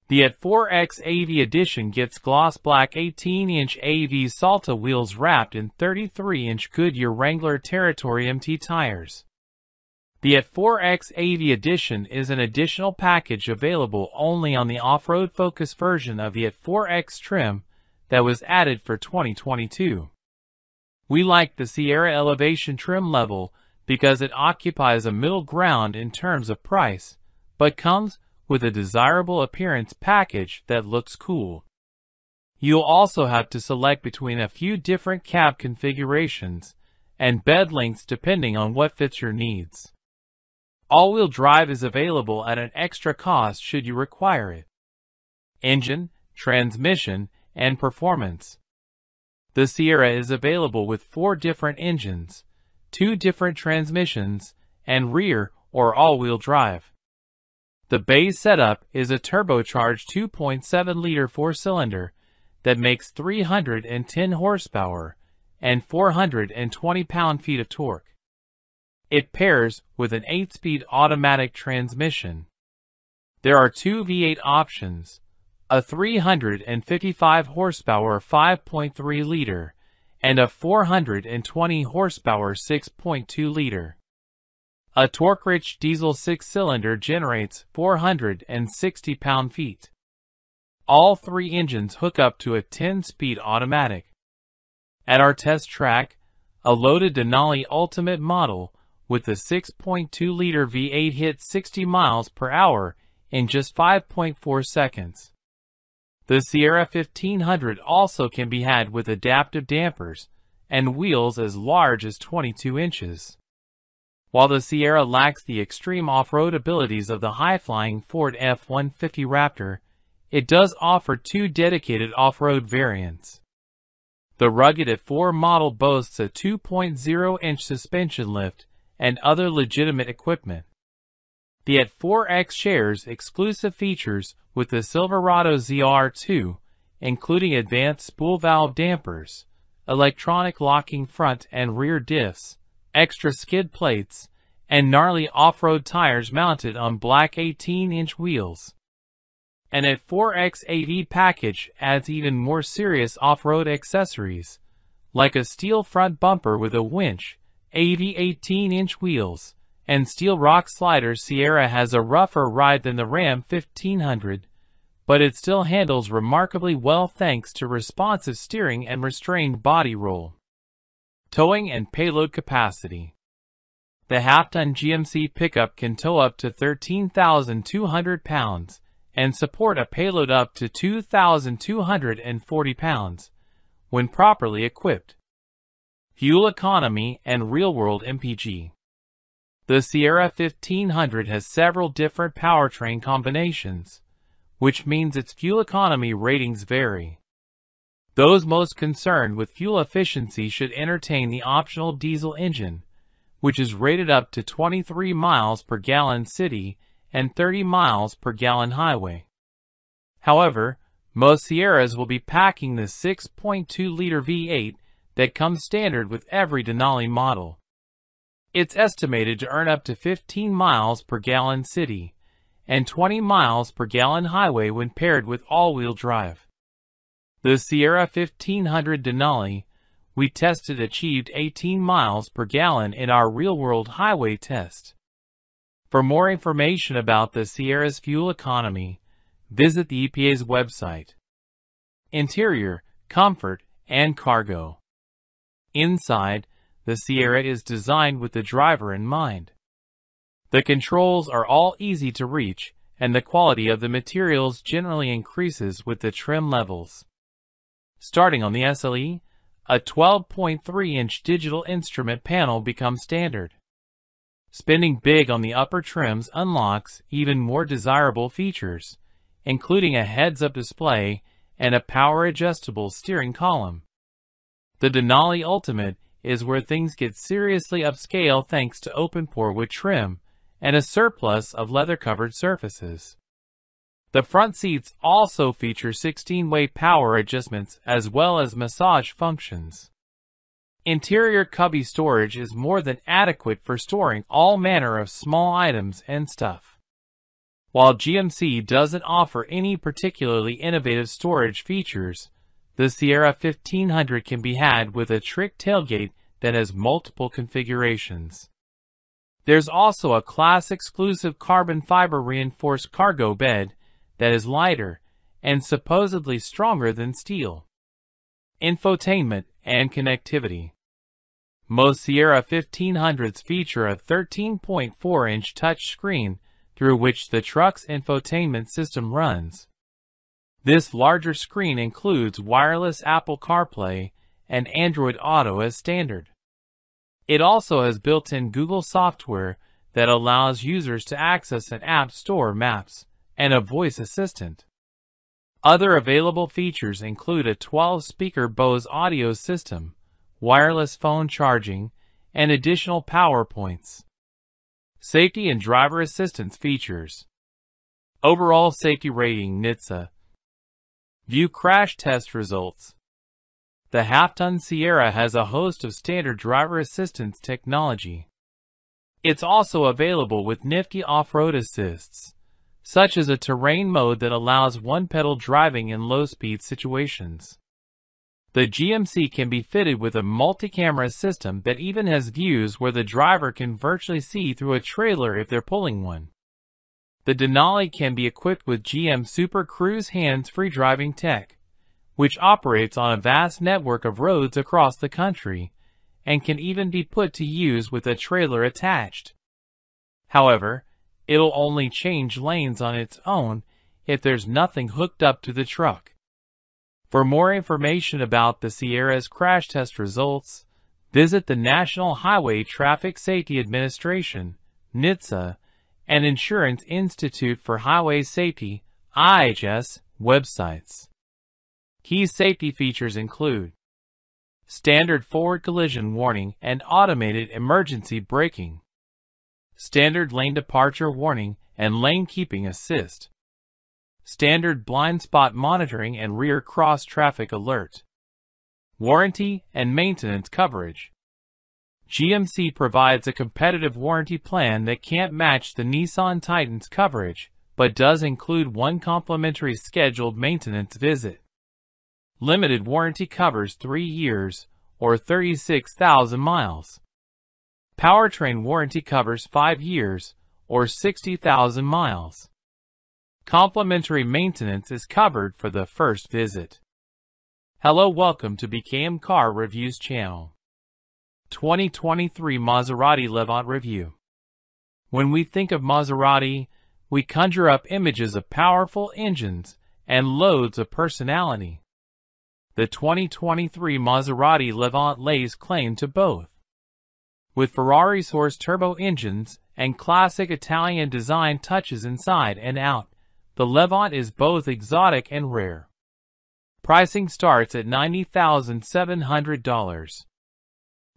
The at 4X AV edition gets gloss black 18-inch AV Salta wheels wrapped in 33-inch Goodyear Wrangler Territory MT tires. The AT4X AV Edition is an additional package available only on the off-road focused version of the AT4X trim that was added for 2022. We like the Sierra Elevation trim level because it occupies a middle ground in terms of price, but comes with a desirable appearance package that looks cool. You'll also have to select between a few different cab configurations and bed lengths depending on what fits your needs. All-wheel drive is available at an extra cost should you require it. Engine, transmission, and performance. The Sierra is available with 4 different engines, 2 different transmissions, and rear or all-wheel drive. The base setup is a turbocharged 2.7-liter 4-cylinder that makes 310 horsepower and 420 pound-feet of torque. It pairs with an 8-speed automatic transmission. There are 2 V8 options, a 355 horsepower 5.3-liter and a 420 horsepower 6.2-liter. A torque-rich diesel 6-cylinder generates 460 pound-feet. All 3 engines hook up to a 10-speed automatic. At our test track, a loaded Denali Ultimate model with the 6.2-liter V8 hit 60 miles per hour in just 5.4 seconds. The Sierra 1500 also can be had with adaptive dampers and wheels as large as 22 inches. While the Sierra lacks the extreme off-road abilities of the high-flying Ford F-150 Raptor, it does offer 2 dedicated off-road variants. The rugged AT4 model boasts a 2.0-inch suspension lift and other legitimate equipment. The AT4X shares exclusive features with the Silverado ZR2, including advanced spool valve dampers, electronic locking front and rear diffs, extra skid plates, and gnarly off-road tires mounted on black 18-inch wheels. An AT4X AV package adds even more serious off-road accessories, like a steel front bumper with a winch, AV 18-inch wheels, and steel rock sliders. Sierra has a rougher ride than the Ram 1500, but it still handles remarkably well thanks to responsive steering and restrained body roll. Towing and payload capacity. The half-ton GMC pickup can tow up to 13,200 pounds and support a payload up to 2,240 pounds when properly equipped. Fuel economy and real-world MPG. The Sierra 1500 has several different powertrain combinations, which means its fuel economy ratings vary. Those most concerned with fuel efficiency should entertain the optional diesel engine, which is rated up to 23 miles per gallon city and 30 miles per gallon highway. However, most Sierras will be packing the 6.2-liter V8 that comes standard with every Denali model. It's estimated to earn up to 15 miles per gallon city and 20 miles per gallon highway when paired with all-wheel drive. The Sierra 1500 Denali we tested achieved 18 miles per gallon in our real-world highway test. For more information about the Sierra's fuel economy, visit the EPA's website. Interior, comfort, and cargo. Inside, the Sierra is designed with the driver in mind. The controls are all easy to reach, and the quality of the materials generally increases with the trim levels. Starting on the SLE, a 12.3-inch digital instrument panel becomes standard. Spending big on the upper trims unlocks even more desirable features, including a heads-up display and a power-adjustable steering column. The Denali Ultimate is where things get seriously upscale thanks to open-pore wood trim and a surplus of leather-covered surfaces. The front seats also feature 16-way power adjustments as well as massage functions. Interior cubby storage is more than adequate for storing all manner of small items and stuff. While GMC doesn't offer any particularly innovative storage features, the Sierra 1500 can be had with a trick tailgate that has multiple configurations. There's also a class-exclusive carbon fiber reinforced cargo bed that is lighter and supposedly stronger than steel. Infotainment and connectivity. Most Sierra 1500s feature a 13.4-inch touchscreen through which the truck's infotainment system runs. This larger screen includes wireless Apple CarPlay and Android Auto as standard. It also has built-in Google software that allows users to access an app store, maps, and a voice assistant. Other available features include a 12-speaker Bose audio system, wireless phone charging, and additional power points. Safety and driver assistance features. Overall safety rating NHTSA. View crash test results. The half-ton Sierra has a host of standard driver assistance technology. It's also available with nifty off-road assists, such as a terrain mode that allows one-pedal driving in low-speed situations. The GMC can be fitted with a multi-camera system that even has views where the driver can virtually see through a trailer if they're pulling one. The Denali can be equipped with GM Super Cruise hands-free driving tech, which operates on a vast network of roads across the country, and can even be put to use with a trailer attached. However, it'll only change lanes on its own if there's nothing hooked up to the truck. For more information about the Sierra's crash test results, visit the National Highway Traffic Safety Administration, NHTSA, and Insurance Institute for Highway Safety, IHS, websites. Key safety features include standard forward collision warning and automated emergency braking, standard lane departure warning and lane keeping assist, standard blind spot monitoring and rear cross traffic alert, warranty and maintenance coverage. GMC provides a competitive warranty plan that can't match the Nissan Titan's coverage, but does include one complimentary scheduled maintenance visit. Limited warranty covers 3 years, or 36,000 miles. Powertrain warranty covers 5 years, or 60,000 miles. Complimentary maintenance is covered for the first visit. Hello, welcome to BKM Car Reviews channel. 2023 Maserati Levant Review. When we think of Maserati, we conjure up images of powerful engines and loads of personality. The 2023 Maserati Levant lays claim to both. With Ferrari's horse turbo engines and classic Italian design touches inside and out, the Levant is both exotic and rare. Pricing starts at $90,700.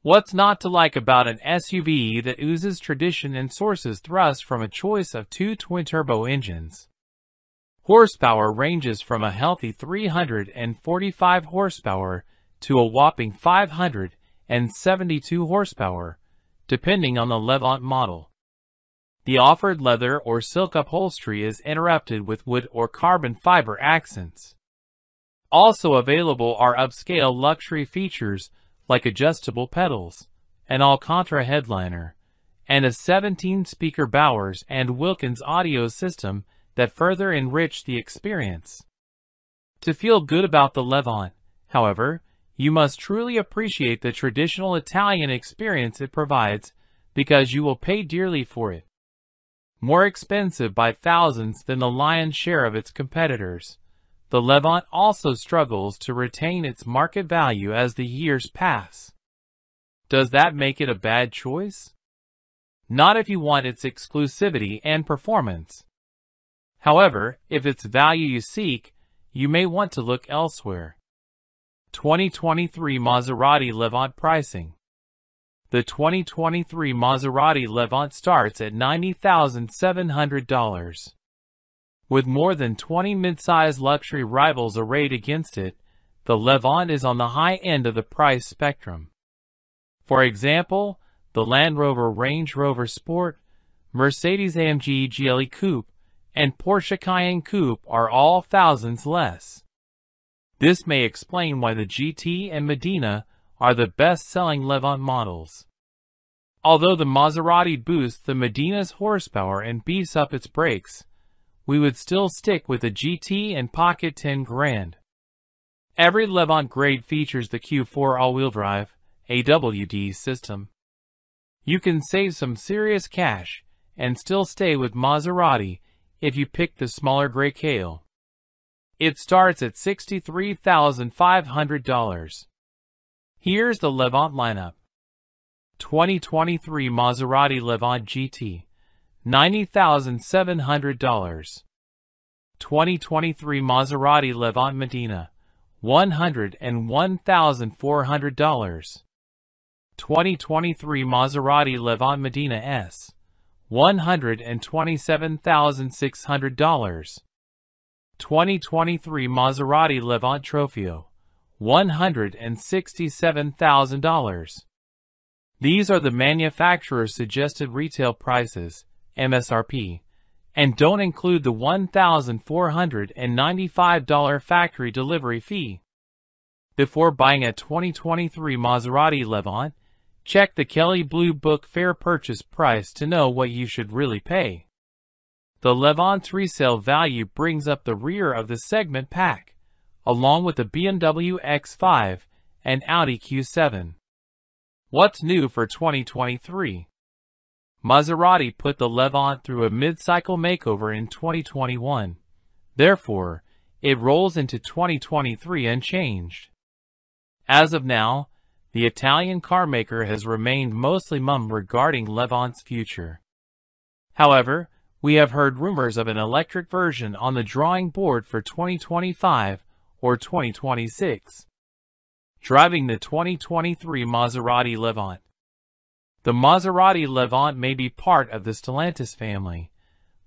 What's not to like about an SUV that oozes tradition and sources thrust from a choice of 2 twin-turbo engines? Horsepower ranges from a healthy 345 horsepower to a whopping 572 horsepower, depending on the Levant model. The offered leather or silk upholstery is interrupted with wood or carbon fiber accents. Also available are upscale luxury features like adjustable pedals, an Alcantara headliner, and a 17-speaker Bowers and Wilkins audio system that further enrich the experience. To feel good about the Levant, however, you must truly appreciate the traditional Italian experience it provides, because you will pay dearly for it. More expensive by thousands than the lion's share of its competitors, the Levant also struggles to retain its market value as the years pass. Does that make it a bad choice? Not if you want its exclusivity and performance. However, if it's value you seek, you may want to look elsewhere. 2023 Maserati Levant pricing. The 2023 Maserati Levant starts at $90,700. With more than 20 mid-size luxury rivals arrayed against it, the Levant is on the high end of the price spectrum. For example, the Land Rover Range Rover Sport, Mercedes-AMG GLE Coupe, and Porsche Cayenne Coupe are all thousands less. This may explain why the GT and Medina are the best-selling Levant models. Although the Maserati boosts the Medina's horsepower and beefs up its brakes, we would still stick with the GT and pocket 10 grand. Every Levant grade features the Q4 all-wheel drive AWD system. You can save some serious cash and still stay with Maserati if you pick the smaller gray Kale. It starts at $63,500. Here's the Levant lineup. 2023 Maserati Levant GT, $90,700. 2023 Maserati Levant Medina, $101,400. 2023 Maserati Levant Medina S, $127,600. 2023 Maserati Levant Trofeo, $167,000. These are the manufacturer's suggested retail prices, MSRP, and don't include the $1,495 factory delivery fee. Before buying a 2023 Maserati Levant, check the Kelley Blue Book fair purchase price to know what you should really pay. The Levant's resale value brings up the rear of the segment pack, along with the BMW X5 and Audi Q7. What's new for 2023? Maserati put the Levant through a mid-cycle makeover in 2021. Therefore, it rolls into 2023 unchanged. As of now, the Italian carmaker has remained mostly mum regarding Levant's future. However, we have heard rumors of an electric version on the drawing board for 2025 or 2026. Driving the 2023 Maserati Levant. The Maserati Levant may be part of the Stellantis family,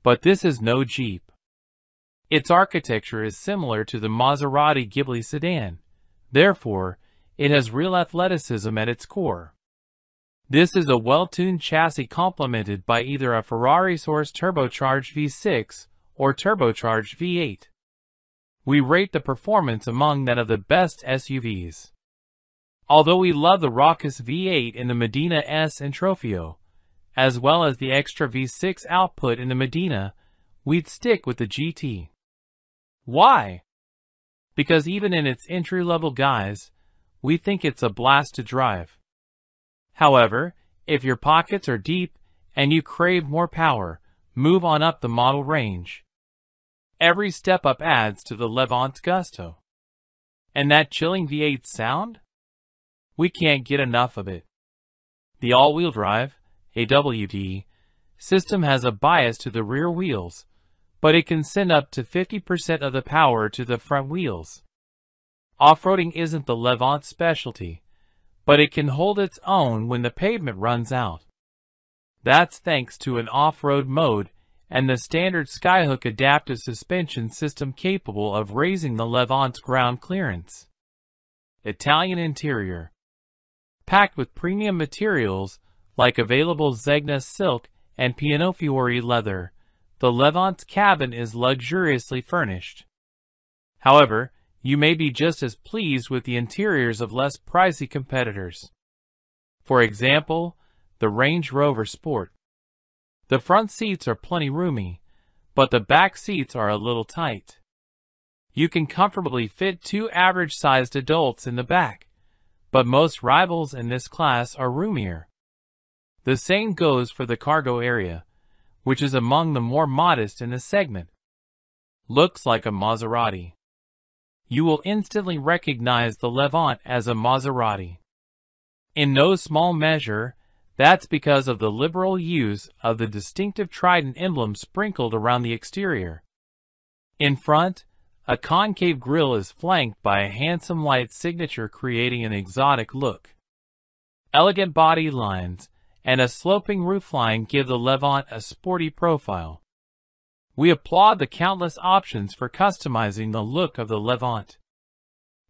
but this is no Jeep. Its architecture is similar to the Maserati Ghibli sedan. Therefore, it has real athleticism at its core. This is a well-tuned chassis complemented by either a Ferrari-sourced turbocharged V6 or turbocharged V8. We rate the performance among that of the best SUVs. Although we love the raucous V8 in the Medina S and Trofeo, as well as the extra V6 output in the Medina, we'd stick with the GT. Why? Because even in its entry-level guise, we think it's a blast to drive. However, if your pockets are deep and you crave more power, move on up the model range. Every step up adds to the Levant's gusto. And that chilling V8 sound? We can't get enough of it. The all-wheel drive, AWD, system has a bias to the rear wheels, but it can send up to 50% of the power to the front wheels. Off-roading isn't the Levant's specialty, but it can hold its own when the pavement runs out. That's thanks to an off-road mode and the standard Skyhook adaptive suspension system capable of raising the Levant's ground clearance. Italian interior. Packed with premium materials like available Zegna silk and Pianofiore leather, the Levant's cabin is luxuriously furnished. However, you may be just as pleased with the interiors of less pricey competitors. For example, the Range Rover Sport. The front seats are plenty roomy, but the back seats are a little tight. You can comfortably fit 2 average-sized adults in the back, but most rivals in this class are roomier. The same goes for the cargo area, which is among the more modest in the segment. Looks like a Maserati. You will instantly recognize the Levant as a Maserati. In no small measure, that's because of the liberal use of the distinctive trident emblem sprinkled around the exterior. In front, a concave grille is flanked by a handsome light signature creating an exotic look. Elegant body lines and a sloping roofline give the Levant a sporty profile. We applaud the countless options for customizing the look of the Levant.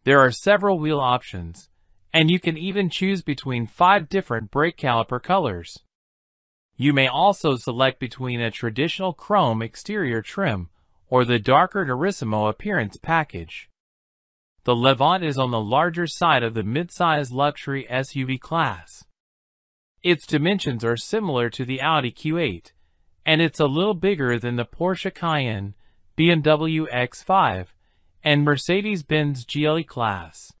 There are several wheel options, and you can even choose between 5 different brake caliper colors. You may also select between a traditional chrome exterior trim or the darker Turismo appearance package. The Levant is on the larger side of the mid-size luxury SUV class. Its dimensions are similar to the Audi Q8, and it's a little bigger than the Porsche Cayenne, BMW X5, and Mercedes-Benz GLE class.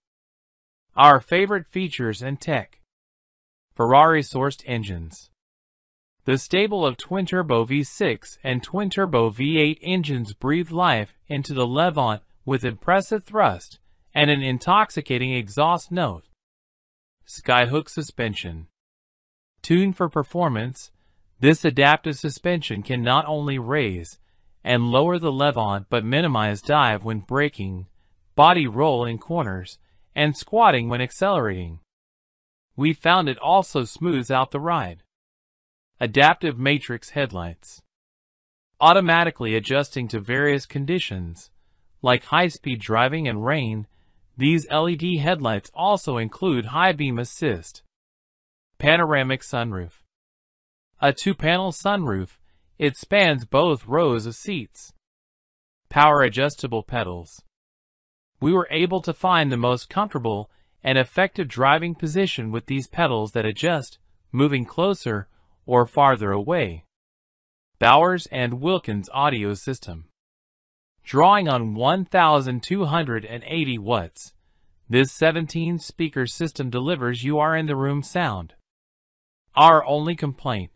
Our favorite features and tech. Ferrari-sourced engines. The stable of twin-turbo V6 and twin-turbo V8 engines breathe life into the Levant with impressive thrust and an intoxicating exhaust note. Skyhook suspension. Tuned for performance, this adaptive suspension can not only raise and lower the Levant but minimize dive when braking, body roll in corners, and squatting when accelerating. We found it also smooths out the ride. Adaptive matrix headlights. Automatically adjusting to various conditions, like high-speed driving and rain, these LED headlights also include high beam assist. Panoramic sunroof. A two-panel sunroof, it spans both rows of seats. Power adjustable pedals. We were able to find the most comfortable and effective driving position with these pedals that adjust, moving closer or farther away. Bowers & Wilkins audio system. Drawing on 1,280 watts, this 17-speaker system delivers you-are-in-the-room sound. Our only complaint,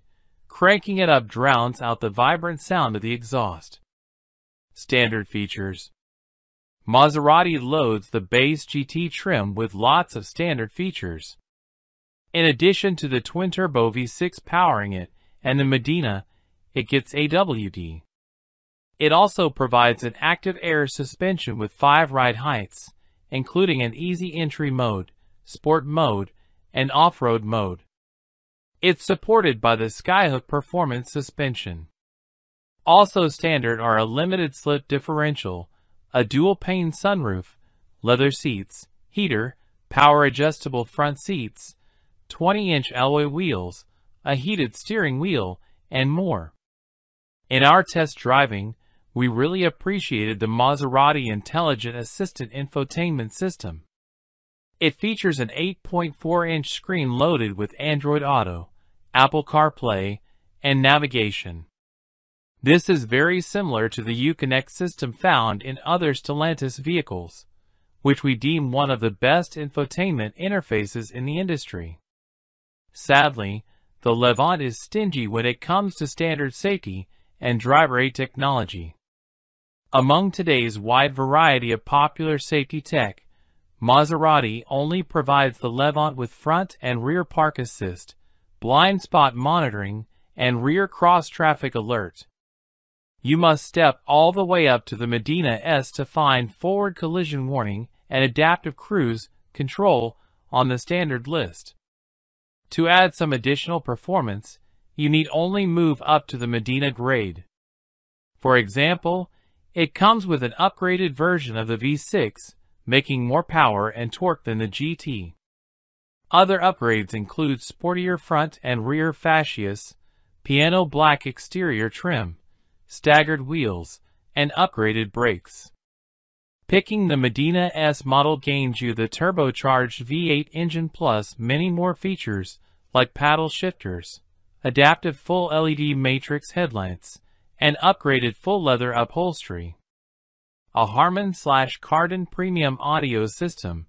cranking it up drowns out the vibrant sound of the exhaust. Standard features. Maserati loads the base GT trim with lots of standard features. In addition to the twin-turbo V6 powering it and the Medina, it gets AWD. It also provides an active air suspension with 5 ride heights, including an easy entry mode, sport mode, and off-road mode. It's supported by the Skyhook performance suspension. Also standard are a limited slip differential, a dual-pane sunroof, leather seats, heater, power-adjustable front seats, 20-inch alloy wheels, a heated steering wheel, and more. In our test driving, we really appreciated the Maserati Intelligent Assistant infotainment system. It features an 8.4-inch screen loaded with Android Auto, Apple CarPlay, and navigation. This is very similar to the Uconnect system found in other Stellantis vehicles, which we deem one of the best infotainment interfaces in the industry. Sadly, the Levant is stingy when it comes to standard safety and driver aid technology. Among today's wide variety of popular safety tech, Maserati only provides the Levant with front and rear park assist, blind spot monitoring, and rear cross-traffic alert. You must step all the way up to the Medina S to find forward collision warning and adaptive cruise control on the standard list. To add some additional performance, you need only move up to the Medina grade. For example, it comes with an upgraded version of the V6, making more power and torque than the GT. Other upgrades include sportier front and rear fascias, piano black exterior trim, staggered wheels, and upgraded brakes. Picking the Medina S model gains you the turbocharged V8 engine plus many more features like paddle shifters, adaptive full LED matrix headlights, and upgraded full leather upholstery. A Harman/Kardon premium audio system,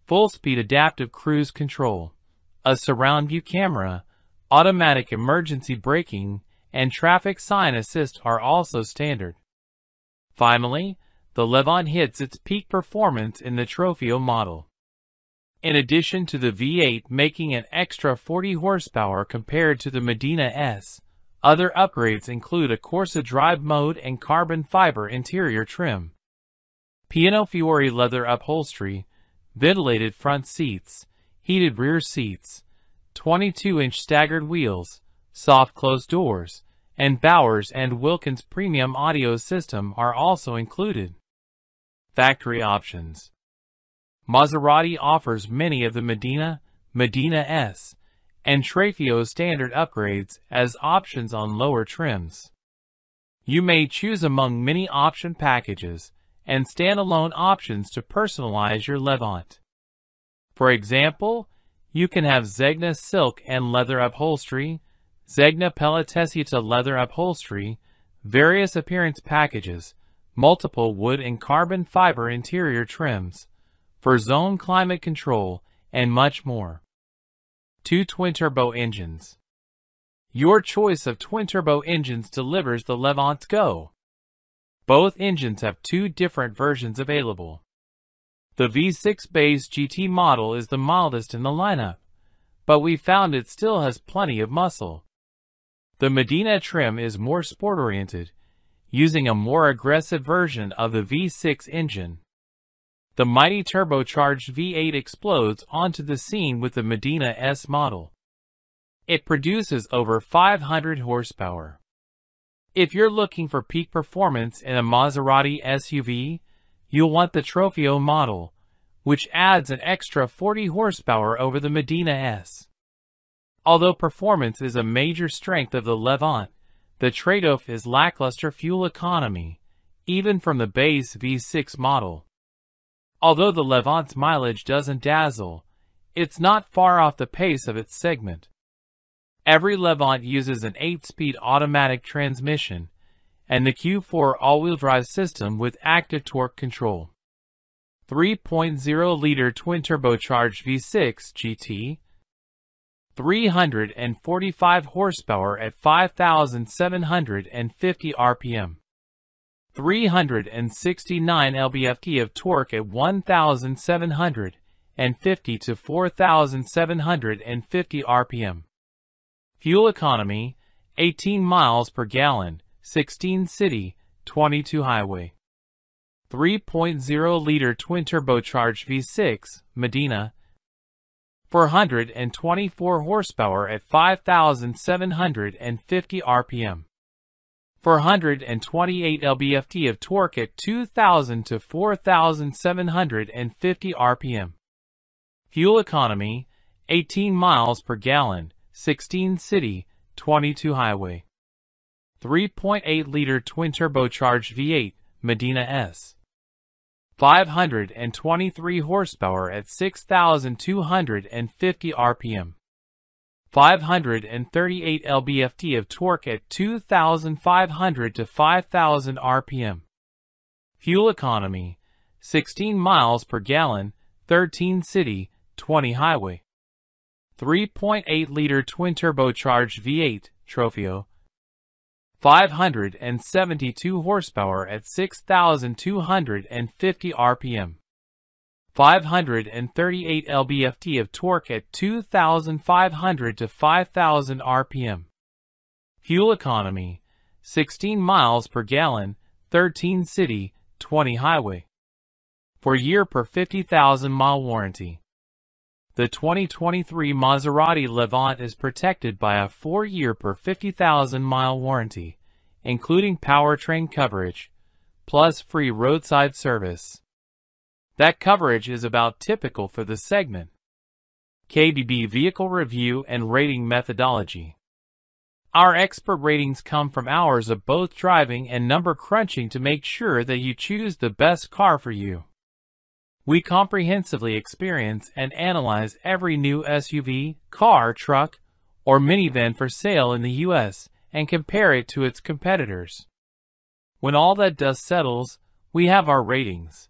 full-speed adaptive cruise control, a surround view camera, automatic emergency braking, and traffic sign assist are also standard. Finally, the Levant hits its peak performance in the Trofeo model. In addition to the V8 making an extra 40 horsepower compared to the Medina S, other upgrades include a Corsa Drive mode and carbon fiber interior trim, Piano Fiore leather upholstery, ventilated front seats, heated rear seats, 22-inch staggered wheels, soft closed doors, and Bowers & Wilkins premium audio system are also included. Factory options. Maserati offers many of the Medina, Medina S, and Trofeo standard upgrades as options on lower trims. You may choose among many option packages and standalone options to personalize your Levant. For example, You can have Zegna silk and leather upholstery, Zegna pelletessita leather upholstery, various appearance packages, multiple wood and carbon fiber interior trims, for zone climate control, and much more. 2 twin-turbo engines. Your choice of twin-turbo engines delivers the Levant Go. Both engines have 2 different versions available. The V6 base GT model is the mildest in the lineup, but we found it still has plenty of muscle. The Medina trim is more sport-oriented, using a more aggressive version of the V6 engine. The mighty turbocharged V8 explodes onto the scene with the Medina S model. It produces over 500 horsepower. If you're looking for peak performance in a Maserati SUV, you'll want the Trofeo model, which adds an extra 40 horsepower over the Medina S. Although performance is a major strength of the Levant, the trade-off is lackluster fuel economy, even from the base V6 model. Although the Levant's mileage doesn't dazzle, it's not far off the pace of its segment. Every Levant uses an 8-speed automatic transmission and the Q4 all-wheel drive system with active torque control. 3.0-liter twin-turbocharged V6 GT, 345 horsepower at 5,750 RPM, 369 lb-ft of torque at 1,750 to 4,750 RPM. Fuel economy, 18 miles per gallon, 16 city, 22 highway. 3.0-liter twin-turbocharged V6 Medina, 424 horsepower at 5,750 RPM, 428 lb-ft of torque at 2,000 to 4,750 RPM. Fuel economy, 18 miles per gallon, 16 city, 22 highway. 3.8-liter twin-turbocharged V8 Medina S, 523 horsepower at 6,250 RPM, 538 lb-ft of torque at 2,500 to 5,000 RPM. Fuel economy, 16 miles per gallon, 13 city, 20 highway. 3.8-liter twin-turbocharged V8 Trofeo, 572 horsepower at 6,250 RPM, 538 lb-ft of torque at 2,500 to 5,000 RPM. Fuel economy, 16 miles per gallon, 13 city, 20 highway. For year per 50,000 mile warranty. The 2023 Maserati Levant is protected by a 4-year per 50,000 mile warranty, including powertrain coverage, plus free roadside service. That coverage is about typical for the segment. KBB Vehicle Review and Rating Methodology. Our expert ratings come from hours of both driving and number crunching to make sure that you choose the best car for you. We comprehensively experience and analyze every new SUV, car, truck, or minivan for sale in the U.S. and compare it to its competitors. When all that dust settles, we have our ratings.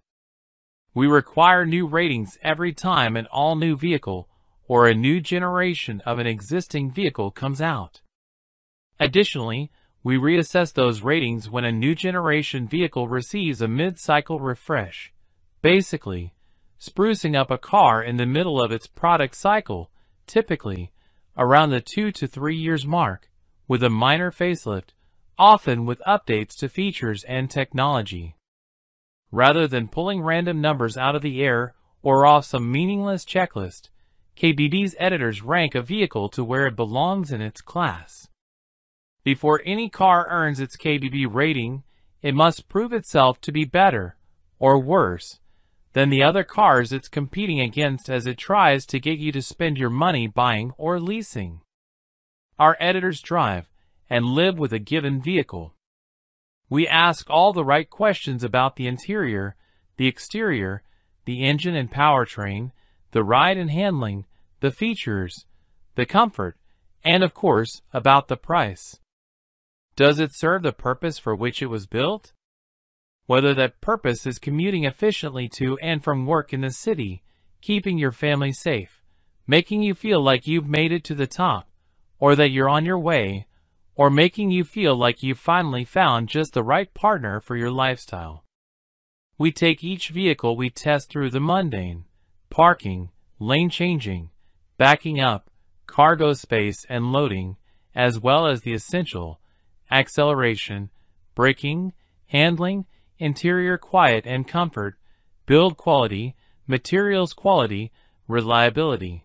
We require new ratings every time an all-new vehicle or a new generation of an existing vehicle comes out. Additionally, we reassess those ratings when a new generation vehicle receives a mid-cycle refresh. Basically, sprucing up a car in the middle of its product cycle, typically around the 2 to 3 years mark, with a minor facelift, often with updates to features and technology. Rather than pulling random numbers out of the air or off some meaningless checklist, KBB's editors rank a vehicle to where it belongs in its class. Before any car earns its KBB rating, it must prove itself to be better, or worse, than the other cars it's competing against as it tries to get you to spend your money buying or leasing. Our editors drive and live with a given vehicle. We ask all the right questions about the interior, the exterior, the engine and powertrain, the ride and handling, the features, the comfort, and of course, about the price. Does it serve the purpose for which it was built? Whether that purpose is commuting efficiently to and from work in the city, keeping your family safe, making you feel like you've made it to the top, or that you're on your way, or making you feel like you've finally found just the right partner for your lifestyle. We take each vehicle we test through the mundane: parking, lane changing, backing up, cargo space and loading, as well as the essential: acceleration, braking, handling, interior quiet and comfort, build quality, materials quality, reliability.